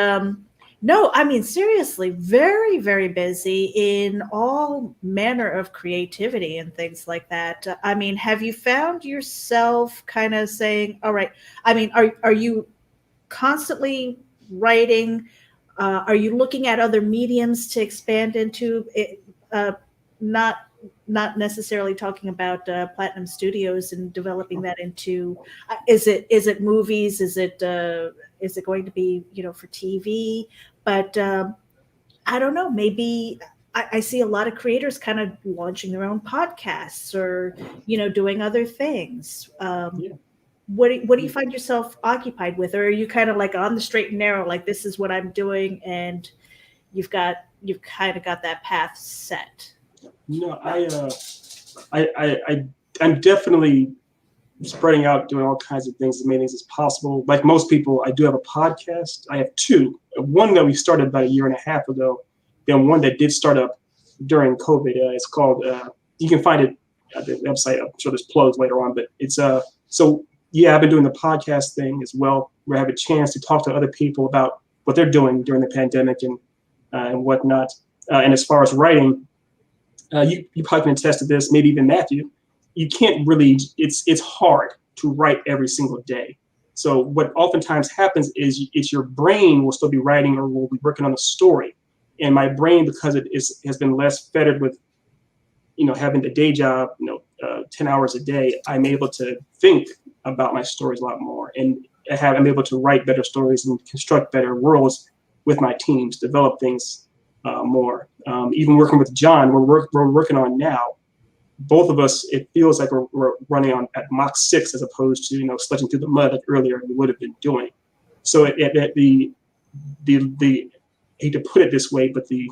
no, I mean, seriously, very, very busy in all manner of creativity and things like that. I mean, have you found yourself kind of saying, all right, I mean, are you constantly writing? Are you looking at other mediums to expand into it? Not necessarily talking about Platinum Studios and developing that into. Is it movies? Is it going to be for TV? But I don't know. Maybe I see a lot of creators kind of launching their own podcasts or doing other things. What do you find yourself occupied with, or are you kind of like on the straight and narrow, like this is what I'm doing, and you've kind of got that path set? No, I'm definitely spreading out, doing all kinds of things, as many things as possible. Like most people, I do have a podcast. I have two. One that we started about 1.5 years ago, then one that did start up during COVID. It's called, you can find it at the website. I'm sure there's plugs later on, but it's so yeah, I've been doing the podcast thing as well, where I have a chance to talk to other people about what they're doing during the pandemic and whatnot. And as far as writing, you probably can attest to this, maybe even Matthew. You can't really. It's hard to write every single day. So what oftentimes happens is it's your brain will still be writing or will be working on the story, and my brain, because has been less fettered with, having the day job, 10 hours a day, I'm able to think about my stories a lot more, and I'm able to write better stories and construct better worlds with my teams, develop things more. Even working with John, we're working on now. Both of us, it feels like we're running on at Mach 6 as opposed to sledging through the mud like earlier we would have been doing. So the I hate to put it this way, but the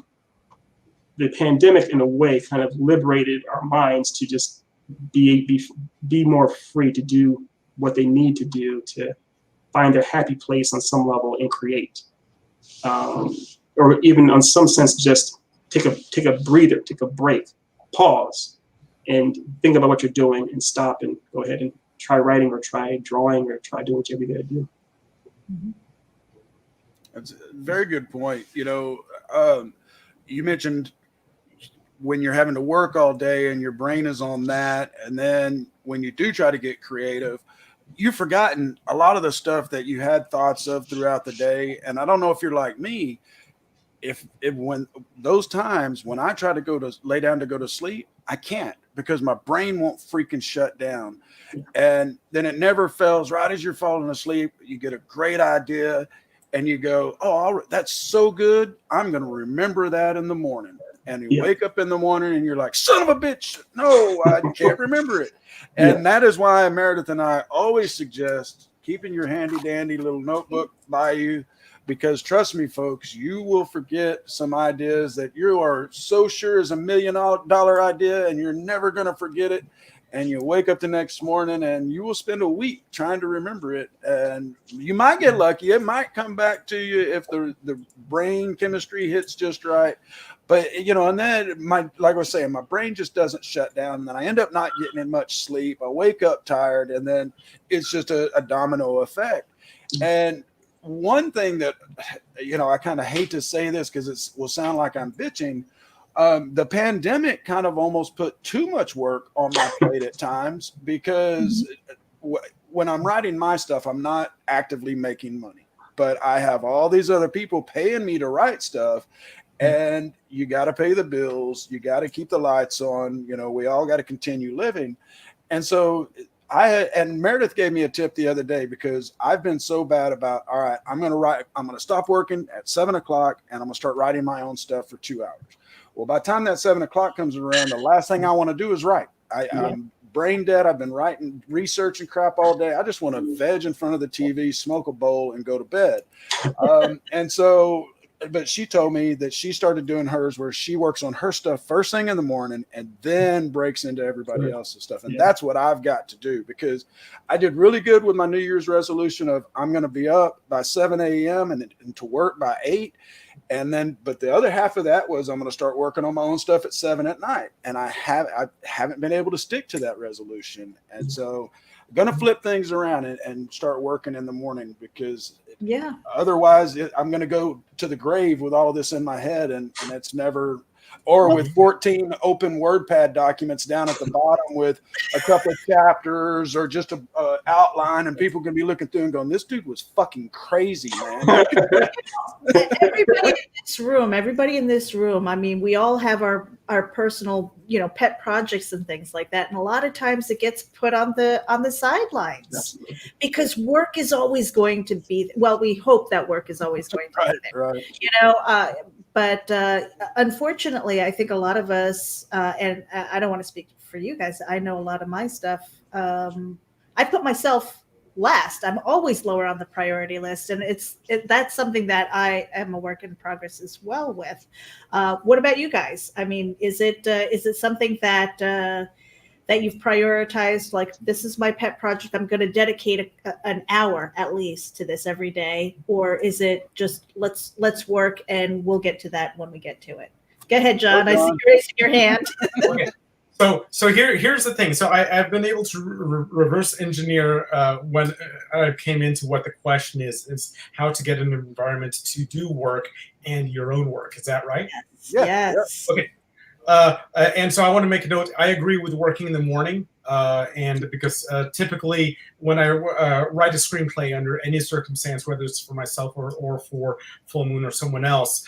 pandemic in a way kind of liberated our minds to just be more free to do what they need to do to find their happy place on some level and create, or even on some sense just take a breather, take a break, pause, and think about what you're doing and stop and go ahead and try writing or try drawing or try doing whatever you got to do. That's a very good point. You mentioned when you're having to work all day and your brain is on that, and then when you do try to get creative, you've forgotten a lot of the stuff that you had thoughts of throughout the day. And I don't know if you're like me, if when those times when I try to lay down to go to sleep, I can't, because my brain won't freaking shut down. And then it never fails. Right as you're falling asleep, you get a great idea and you go, oh, that's so good, I'm going to remember that in the morning. And you wake up in the morning and you're like, son of a bitch, no, I can't remember it. And that is why Meredith and I always suggest keeping your handy dandy little notebook by you, because trust me, folks, you will forget some ideas that you are so sure is $1 million idea and you're never going to forget it. And you wake up the next morning and you will spend a week trying to remember it. And you might get lucky. It might come back to you if the brain chemistry hits just right. But, and then like I was saying, my brain just doesn't shut down. And then I end up not getting in much sleep. I wake up tired, and then it's just a domino effect. And one thing that, I kind of hate to say this because it will sound like I'm bitching. The pandemic kind of almost put too much work on my plate at times, because when I'm writing my stuff, I'm not actively making money, but I have all these other people paying me to write stuff. And you got to pay the bills. You got to keep the lights on. We all got to continue living. And so and Meredith gave me a tip the other day, because I've been so bad about, all right, I'm going to stop working at 7 o'clock and I'm going to start writing my own stuff for 2 hours. Well, by the time that 7 o'clock comes around, the last thing I want to do is write. I'm brain dead. I've been writing, researching crap all day. I just want to veg in front of the TV, smoke a bowl, and go to bed. And so, but she told me that she started doing hers where she works on her stuff first thing in the morning and then breaks into everybody else's stuff. And that's what I've got to do, because I did really good with my New Year's resolution of I'm going to be up by 7 a.m. and to work by 8. And then, but the other half of that was I'm going to start working on my own stuff at 7 at night. And I haven't been able to stick to that resolution. And so I'm going to flip things around and start working in the morning, because otherwise I'm going to go to the grave with all of this in my head, and it's never, or with 14 open WordPad documents down at the bottom with a couple of chapters or just a outline, and people can be looking through and going, this dude was fucking crazy, man. Everybody in this room, I mean, we all have our personal, pet projects and things like that. And a lot of times it gets put on the sidelines because work is always going to be, well, we hope that work is always going to be there, right. But unfortunately, I think a lot of us, and I don't want to speak for you guys, I know a lot of my stuff, I put myself last. I'm always lower on the priority list. And that's something that I am a work in progress as well with. What about you guys? I mean, is it something that that you've prioritized? Like, this is my pet project. I'm going to dedicate an hour at least to this every day, or is it just let's work and we'll get to that when we get to it? Go ahead, John. I see you raising your hand. Okay. So here's the thing. So I've been able to reverse engineer when I came into what the question is how to get an environment to do work and your own work. Is that right? Yes. Okay. And so I want to make a note. I agree with working in the morning, and because typically when I write a screenplay under any circumstance, whether it's for myself or for Full Moon or someone else,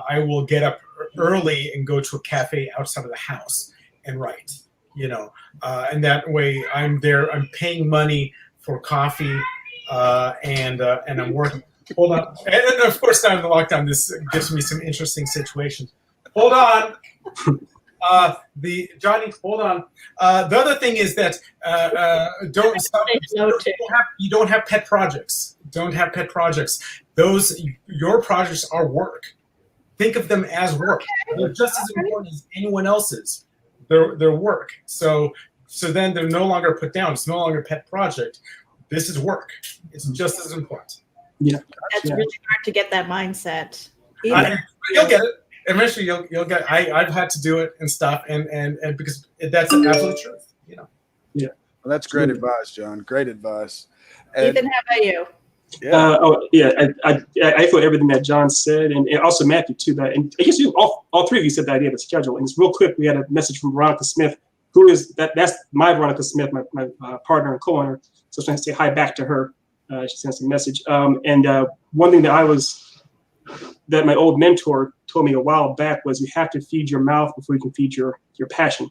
I will get up early and go to a cafe outside of the house and write, and that way I'm there. I'm paying money for coffee, and I'm working. Hold on, and of course now in the lockdown, this gives me some interesting situations. Hold on. Johnny, hold on. The other thing is that you don't have pet projects. Don't have pet projects. Your projects are work. Think of them as work. They're just as important as anyone else's. They're work. So then they're no longer put down. It's no longer a pet project. This is work. It's just as important. Yeah, That's really hard to get that mindset. You'll get it. Eventually, you'll get. I've had to do it and stuff, and because that's the absolute truth. Yeah. Well, that's great advice, John. Great advice. And, Ethan, how about you? Yeah. I echo everything that John said, and also Matthew too. That, and I guess all three of you said the idea of a schedule. And it's real quick. We had a message from Veronica Smith, who is that's my Veronica Smith, my partner and co-owner. So I was trying to say hi back to her. She sent us a message. And one thing that my old mentor told me a while back was you have to feed your mouth before you can feed your passion.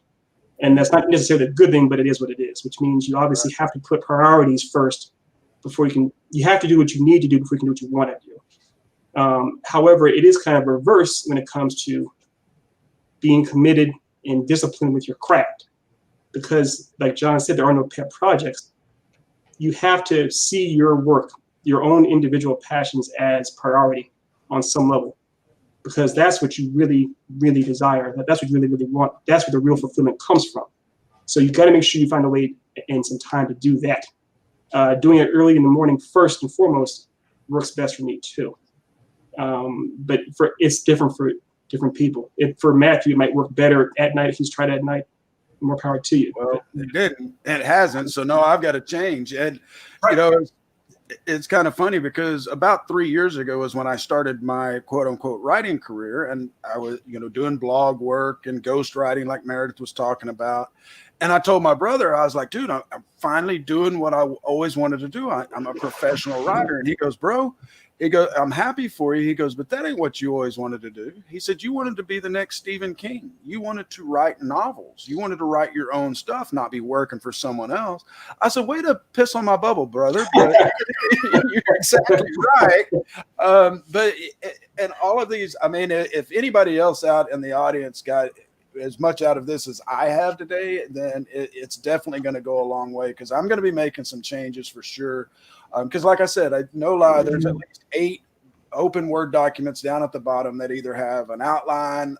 And that's not necessarily a good thing, but it is what it is, which means you obviously have to put priorities first before you have to do what you need to do before you can do what you want to do. However, it is kind of reverse when it comes to being committed and disciplined with your craft, because like John said, there are no pet projects. You have to see your work, your own individual passions as priority on some level, because that's what you really, really desire. That's what you really, really want. That's where the real fulfillment comes from. So you got to make sure you find a way and some time to do that. Doing it early in the morning, first and foremost, works best for me too. But it's different for different people. For Matthew, it might work better at night if he's tried at night. More power to you. Well, it didn't. It hasn't. So no, I've got to change. And it's kind of funny because about 3 years ago is when I started my quote unquote writing career, and I was, doing blog work and ghost writing like Meredith was talking about. And I told my brother, I was like, dude, I'm finally doing what I always wanted to do. I'm a professional writer. And he goes, bro, I'm happy for you. He goes, but that ain't what you always wanted to do. He said, you wanted to be the next Stephen King. You wanted to write novels. You wanted to write your own stuff, not be working for someone else. I said, way to piss on my bubble, brother. But you're exactly right. And all of these, I mean, if anybody else out in the audience got as much out of this as I have today, then it's definitely going to go a long way, because I'm going to be making some changes for sure. Because like I said, no lie, there's at least 8 open Word documents down at the bottom that either have an outline.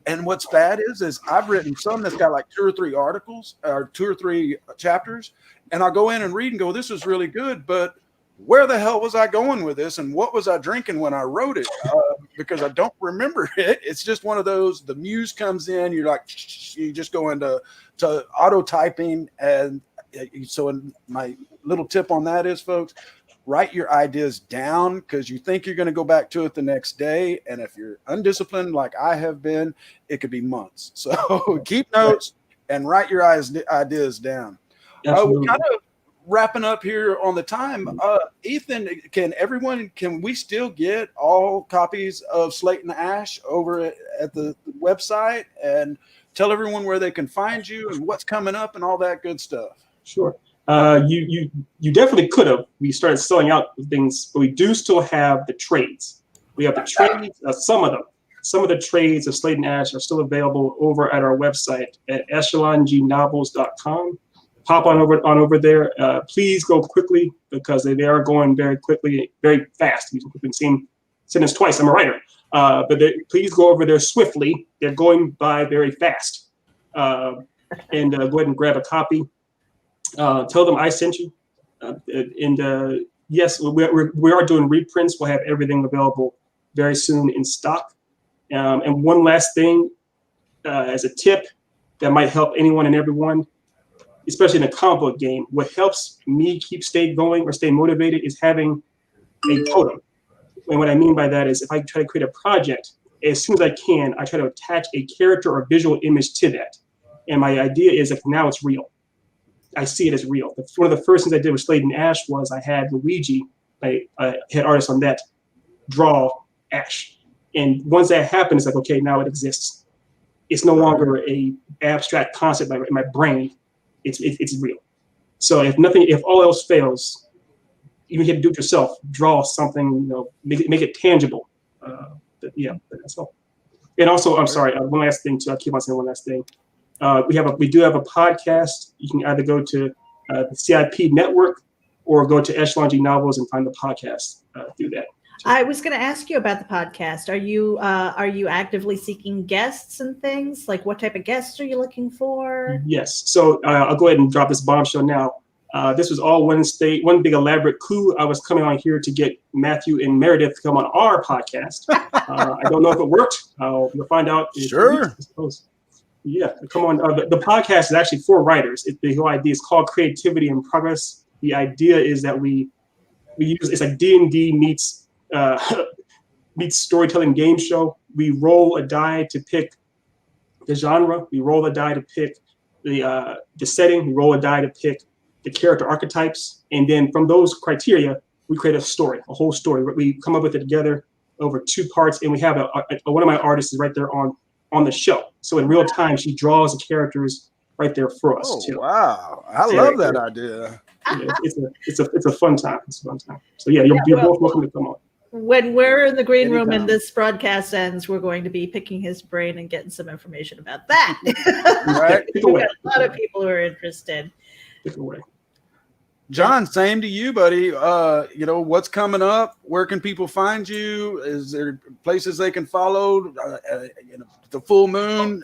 And what's bad is I've written some that's got like 2 or 3 articles or 2 or 3 chapters. And I'll go in and read and go, this is really good, but where the hell was I going with this? And what was I drinking when I wrote it? Because I don't remember it. It's just one of those, the muse comes in, you're like, you just go into auto typing. And so my little tip on that is, folks, write your ideas down, because you think you're going to go back to it the next day. And if you're undisciplined like I have been, it could be months. So keep notes and write your ideas down. We're kind of wrapping up here on the time. Ethan, can we still get all copies of Slate Ashe over at the website, and tell everyone where they can find you and what's coming up and all that good stuff? Sure. You definitely could have. We started selling out things, but we do still have the trades. We have the trades, some of them. Some of the trades of Slate Ashe are still available over at our website at echelonnovels.com. Pop on over there. Please go quickly, because they are going very quickly, very fast. We've been saying this twice. I'm a writer. But please go over there swiftly. They're going by very fast. and go ahead and grab a copy. Tell them I sent you. Yes, we are doing reprints. We'll have everything available very soon in stock. And one last thing, as a tip that might help anyone and everyone, especially in a comic book game, what helps me stay going or stay motivated is having a totem. And what I mean by that is if I try to create a project, as soon as I can, I try to attach a character or visual image to that. And my idea is like now it's real. I see it as real. One of the first things I did with Slate Ashe was I had Luigi, I had artists on that, draw Ash. And once that happened, it's like, okay, now it exists. It's no longer a abstract concept in my brain. It's real. So if all else fails, even if you have to do it yourself, draw something, make it tangible. That's all. And also, I'm sorry, one last thing too. I keep on saying one last thing. We do have a podcast. You can either go to the CIP network or go to Echelon G Novels and find the podcast through that. I was going to ask you about the podcast. Are you actively seeking guests and things? Like what type of guests are you looking for? Yes. So I'll go ahead and drop this bombshell now. This was all one big elaborate coup. I was coming on here to get Matthew and Meredith to come on our podcast. I don't know if it worked. You'll find out. Sure. Yeah, come on. The podcast is actually for writers. The whole idea is called Creativity in Progress. The idea is that we use it's like D&D meets storytelling game show. We roll a die to pick the genre. We roll a die to pick the setting. We roll a die to pick the character archetypes, and then from those criteria, we create a whole story. We come up with it together over 2 parts, and we have one of my artists is right there on the show. So in real time, she draws the characters right there for us too. Wow, I love that idea. Yeah, it's a fun time. It's a fun time. So yeah, you're both welcome to come on. When we're in the green room Anytime. and this broadcast ends, we're going to be picking his brain and getting some information about that. Right. We've got a lot of people who are interested. Take it away. John, same to you, buddy. What's coming up? Where can people find you? Is there places they can follow? The full moon.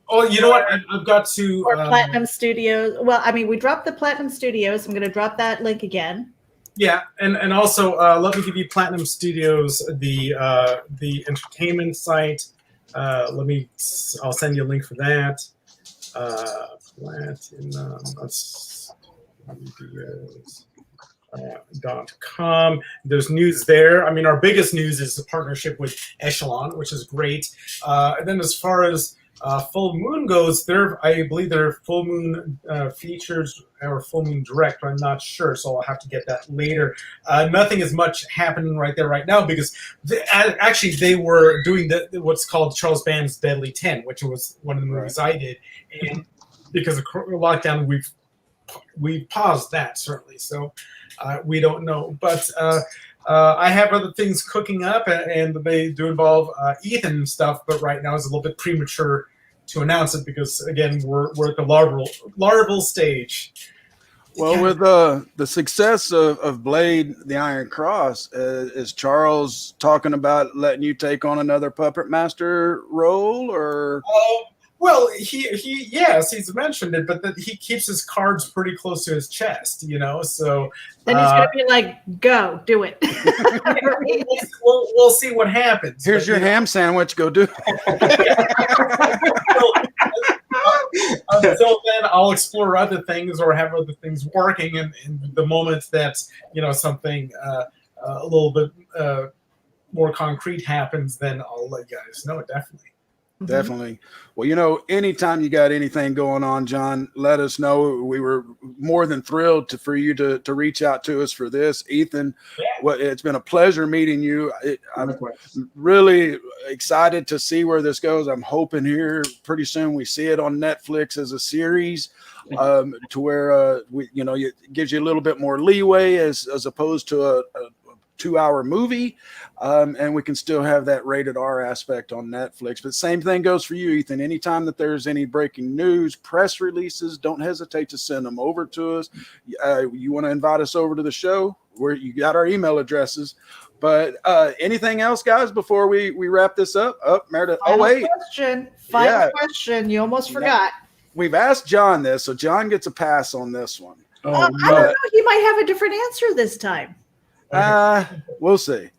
Oh, you know what? I've got to. Or Platinum Studios. Well, I mean, we dropped the Platinum Studios. I'm going to drop that link again. Yeah, and also let me give you Platinum Studios, the entertainment site. I'll send you a link for that. Platinumstudios.com. There's news there. I mean, our biggest news is the partnership with Echelon, which is great. And then as far as Full Moon goes, I believe their Full Moon features or Full Moon Direct. I'm not sure, so I'll have to get that later. Nothing is much happening right there right now because they were doing what's called Charles Band's Deadly 10, which was one of the movies I did, and because of lockdown, we paused that certainly. So we don't know, but. I have other things cooking up, and they do involve Ethan and stuff, but right now it's a little bit premature to announce it because, again, we're at the larval stage. Well, with the success of Blade, the Iron Cross, is Charles talking about letting you take on another Puppet Master role, or? Well, yes, he's mentioned it, but he keeps his cards pretty close to his chest, so. Then he's going to be like, "Go, do it." We'll see what happens. Here's your ham sandwich. Go do it. Until then, I'll explore other things or have other things working, and the moment that something a little bit more concrete happens, then I'll let you guys know. Definitely. Definitely. Well, anytime you got anything going on, John, let us know. We were more than thrilled for you to reach out to us for this. Ethan, it's been a pleasure meeting you. I'm really excited to see where this goes. I'm hoping here pretty soon we see it on Netflix as a series, to where it gives you a little bit more leeway as opposed to a 2-hour movie, and we can still have that rated R aspect on Netflix. But same thing goes for you, Ethan. Anytime that there's any breaking news, press releases, don't hesitate to send them over to us. You want to invite us over to the show, where you got our email addresses. But anything else, guys, before we wrap this up? Meredith. Final question. You almost forgot. we've asked John this, so John gets a pass on this one. Oh, I don't know. He might have a different answer this time. We'll see.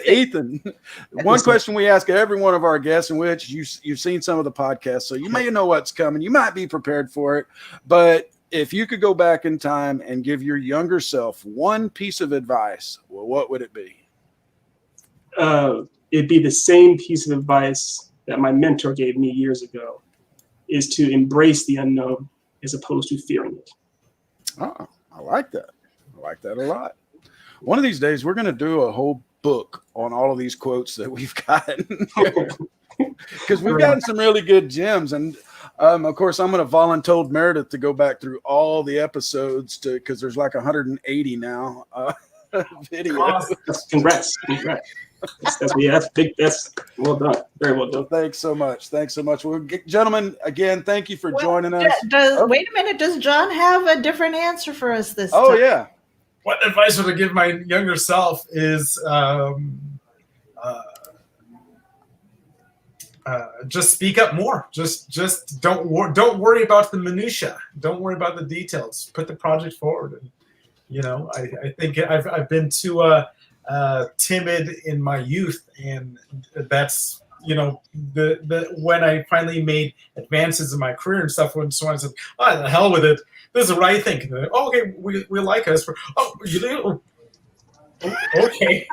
Ethan, one question we ask every one of our guests, in which you've seen some of the podcasts, so you may know what's coming. You might be prepared for it, but if you could go back in time and give your younger self one piece of advice, well, what would it be? It'd be the same piece of advice that my mentor gave me years ago, is to embrace the unknown as opposed to fearing it. Oh, I like that. I like that a lot. One of these days, we're going to do a whole book on all of these quotes that we've gotten, because we've gotten some really good gems. And of course, I'm going to voluntold Meredith to go back through all the episodes because there's like 180 now videos. Congrats. That's well done. Very well done. Thanks so much. Well, gentlemen, again, thank you for joining us. Wait a minute. Does John have a different answer for us this time? Oh, yeah. What advice would I give my younger self is just speak up more. Just don't worry about the minutia. Don't worry about the details. Put the project forward. And, I think I've been too timid in my youth, and that's when I finally made advances in my career and stuff. When someone said, "Oh, the hell with it. This is the right thing." Oh, okay, we like us. Oh, you do. Okay,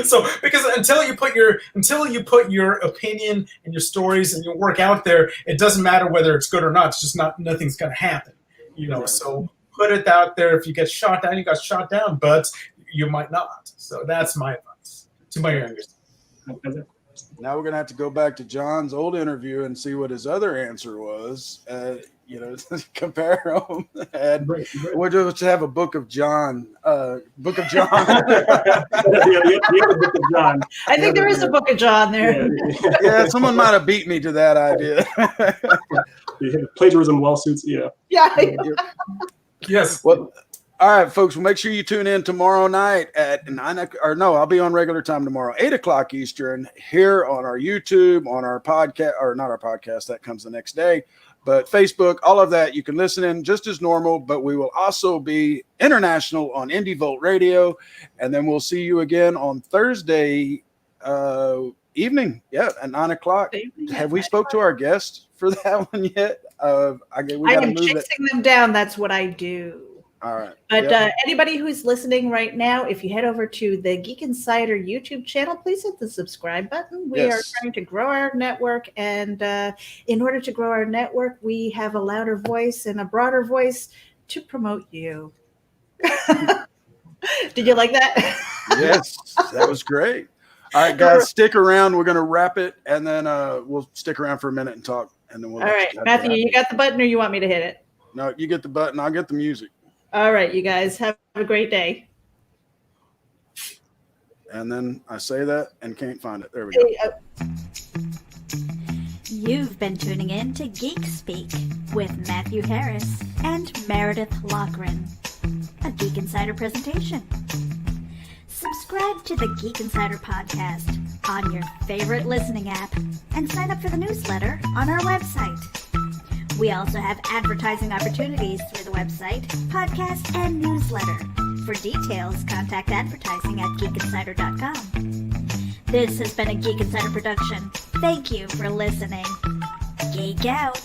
So because until you put your opinion and your stories and your work out there, it doesn't matter whether it's good or not. It's just nothing's going to happen. So put it out there. If you get shot down, you got shot down, but you might not. So that's my advice to my youngest. Now we're going to have to go back to John's old interview and see what his other answer was. Compare them. And we'll just have a book of John. Book of John. The book of John. I think there is a book of John there. Yeah, someone might have beat me to that idea. Plagiarism lawsuits. Yeah. Yeah. Yes. Well, all right, folks. Well, make sure you tune in tomorrow night at 9. Or no, I'll be on regular time tomorrow, 8:00 Eastern, here on our YouTube, on our podcast, or not our podcast. That comes the next day. But Facebook, all of that, you can listen in just as normal, but we will also be international on Indie Volt Radio. And then we'll see you again on Thursday evening. Yeah, at 9:00. Have we spoke to our guest for that one yet? I am chasing them down. That's what I do. All right. But anybody who's listening right now, if you head over to the Geek Insider YouTube channel, please hit the subscribe button. We are trying to grow our network. And in order to grow our network, we have a louder voice and a broader voice to promote you. Did you like that? Yes, that was great. All right, guys, stick around. We're going to wrap it, and then we'll stick around for a minute and talk. And then we'll. All right, Matthew, you got the button, or you want me to hit it? No, you get the button. I'll get the music. All right, you guys have a great day. And then I say that and can't find it. There we go. You've been tuning in to Geek Speak with Matthew Harris and Meredith Loughran, a Geek Insider presentation. Subscribe to the Geek Insider podcast on your favorite listening app and sign up for the newsletter on our website. We also have advertising opportunities through the website, podcast, and newsletter. For details, contact advertising at geekinsider.com. This has been a Geek Insider production. Thank you for listening. Geek out.